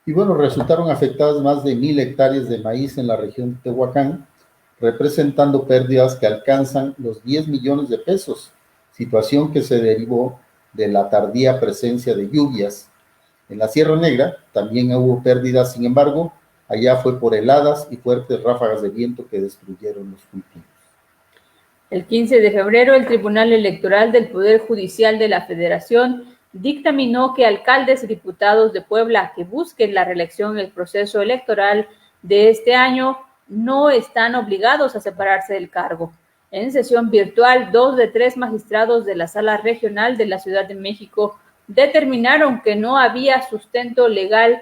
Y bueno, resultaron afectadas más de 1,000 hectáreas de maíz en la región de Tehuacán, representando pérdidas que alcanzan los 10 millones de pesos, situación que se derivó de la tardía presencia de lluvias. En la Sierra Negra también hubo pérdidas, sin embargo, allá fue por heladas y fuertes ráfagas de viento que destruyeron los cultivos. El 15 de febrero, el Tribunal Electoral del Poder Judicial de la Federación dictaminó que alcaldes y diputados de Puebla que busquen la reelección en el proceso electoral de este año no están obligados a separarse del cargo. En sesión virtual, 2 de 3 magistrados de la Sala Regional de la Ciudad de México determinaron que no había sustento legal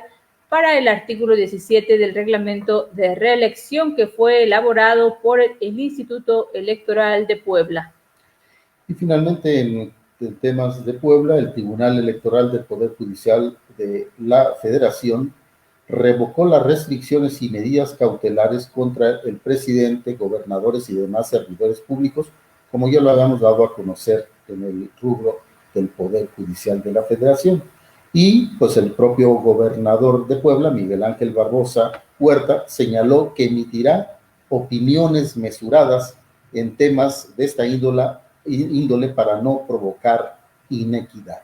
para el artículo 17 del reglamento de reelección que fue elaborado por el Instituto Electoral de Puebla. Y finalmente, en temas de Puebla, el Tribunal Electoral del Poder Judicial de la Federación revocó las restricciones y medidas cautelares contra el presidente, gobernadores y demás servidores públicos, como ya lo habíamos dado a conocer en el rubro del Poder Judicial de la Federación. Y pues el propio gobernador de Puebla, Miguel Ángel Barbosa Huerta, señaló que emitirá opiniones mesuradas en temas de esta índole para no provocar inequidad.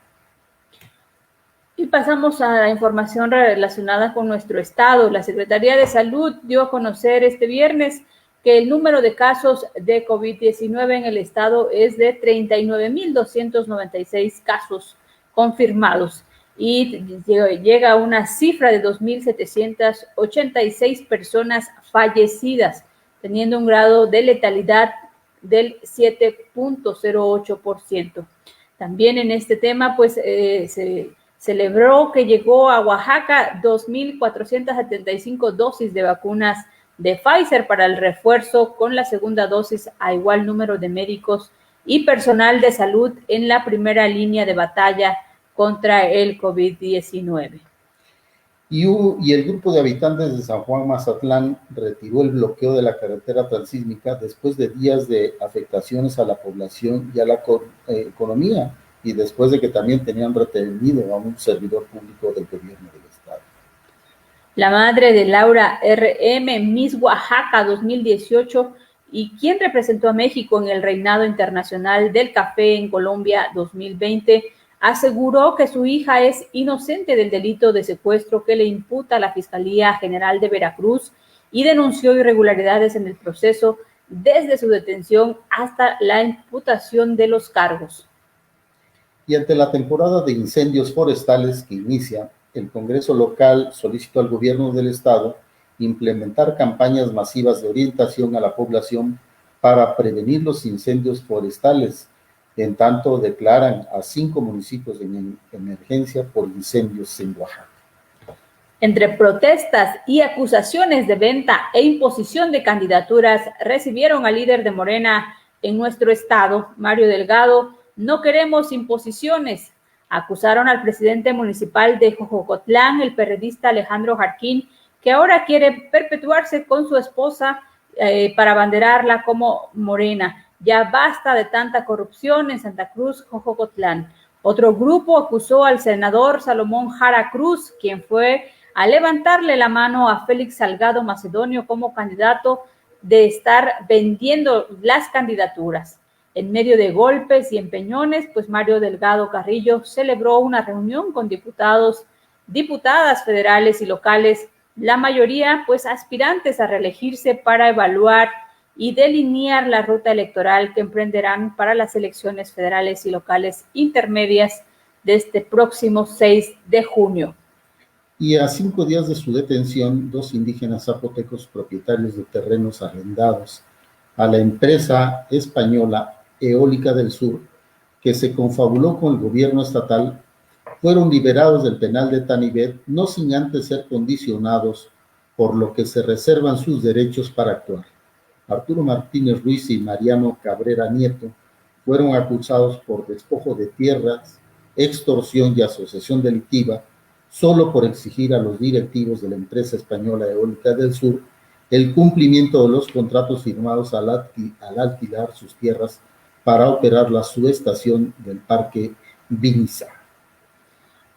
Y pasamos a la información relacionada con nuestro estado. La Secretaría de Salud dio a conocer este viernes que el número de casos de COVID-19 en el estado es de 39.296 casos confirmados y llega a una cifra de 2.786 personas fallecidas, teniendo un grado de letalidad del 7.08%. También en este tema, pues, se celebró que llegó a Oaxaca 2.475 dosis de vacunas de Pfizer para el refuerzo con la segunda dosis a igual número de médicos y personal de salud en la primera línea de batalla contra el COVID-19. Y el grupo de habitantes de San Juan Mazatlán retiró el bloqueo de la carretera transísmica después de días de afectaciones a la población y a la economía, y después de que también tenían retenido a un servidor público del gobierno del estado. La madre de Laura R.M., Miss Oaxaca 2018, y quien representó a México en el Reinado Internacional del Café en Colombia 2020, aseguró que su hija es inocente del delito de secuestro que le imputa la Fiscalía General de Veracruz y denunció irregularidades en el proceso desde su detención hasta la imputación de los cargos. Y ante la temporada de incendios forestales que inicia, el Congreso local solicitó al gobierno del estado implementar campañas masivas de orientación a la población para prevenir los incendios forestales. En tanto, declaran a 5 municipios en emergencia por incendios en Oaxaca. Entre protestas y acusaciones de venta e imposición de candidaturas, recibieron al líder de Morena en nuestro estado, Mario Delgado. No queremos imposiciones. Acusaron al presidente municipal de Jojocotlán, el periodista Alejandro Jarquín, que ahora quiere perpetuarse con su esposa para abanderarla como Morena. Ya basta de tanta corrupción en Santa Cruz, Jojocotlán. Otro grupo acusó al senador Salomón Jara Cruz, quien fue a levantarle la mano a Félix Salgado Macedonio como candidato, de estar vendiendo las candidaturas. En medio de golpes y empeñones, pues Mario Delgado Carrillo celebró una reunión con diputados, diputadas federales y locales, la mayoría pues aspirantes a reelegirse, para evaluar y delinear la ruta electoral que emprenderán para las elecciones federales y locales intermedias de este próximo 6 de junio. Y a 5 días de su detención, 2 indígenas zapotecos propietarios de terrenos arrendados a la empresa española Eólica del Sur, que se confabuló con el gobierno estatal, fueron liberados del penal de Tanibet, no sin antes ser condicionados, por lo que se reservan sus derechos para actuar. Arturo Martínez Ruiz y Mariano Cabrera Nieto fueron acusados por despojo de tierras, extorsión y asociación delictiva, solo por exigir a los directivos de la empresa española Eólica del Sur el cumplimiento de los contratos firmados al alquilar sus tierras para operar la subestación del Parque Vinizá.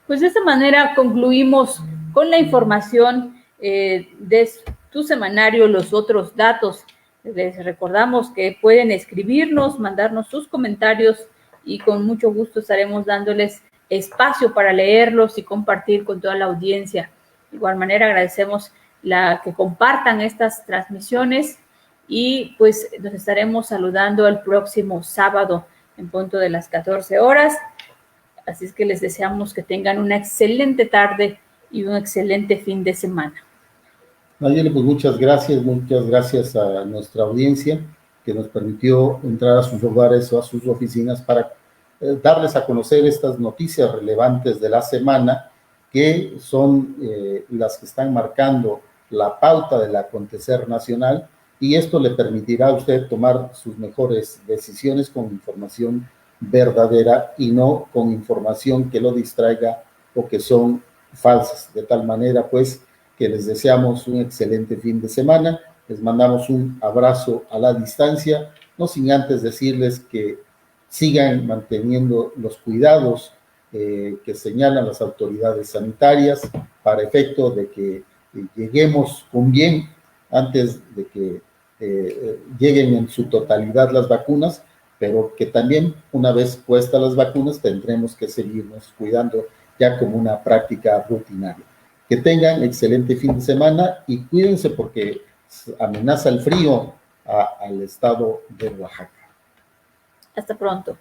Pues de esta manera concluimos con la información de tu semanario, los otros datos. Les recordamos que pueden escribirnos, mandarnos sus comentarios y con mucho gusto estaremos dándoles espacio para leerlos y compartir con toda la audiencia. De igual manera agradecemos que compartan estas transmisiones y pues nos estaremos saludando el próximo sábado en punto de las 14 horas. Así es que les deseamos que tengan una excelente tarde y un excelente fin de semana. Nayeli, pues muchas gracias a nuestra audiencia que nos permitió entrar a sus hogares o a sus oficinas para darles a conocer estas noticias relevantes de la semana, que son las que están marcando la pauta del acontecer nacional, y esto le permitirá a usted tomar sus mejores decisiones con información verdadera y no con información que lo distraiga o que son falsas. De tal manera, pues, que les deseamos un excelente fin de semana, les mandamos un abrazo a la distancia, no sin antes decirles que sigan manteniendo los cuidados que señalan las autoridades sanitarias para efecto de que lleguemos con bien antes de que lleguen en su totalidad las vacunas, pero que también una vez puestas las vacunas tendremos que seguirnos cuidando ya como una práctica rutinaria. Que tengan excelente fin de semana y cuídense porque amenaza el frío al estado de Oaxaca. Hasta pronto.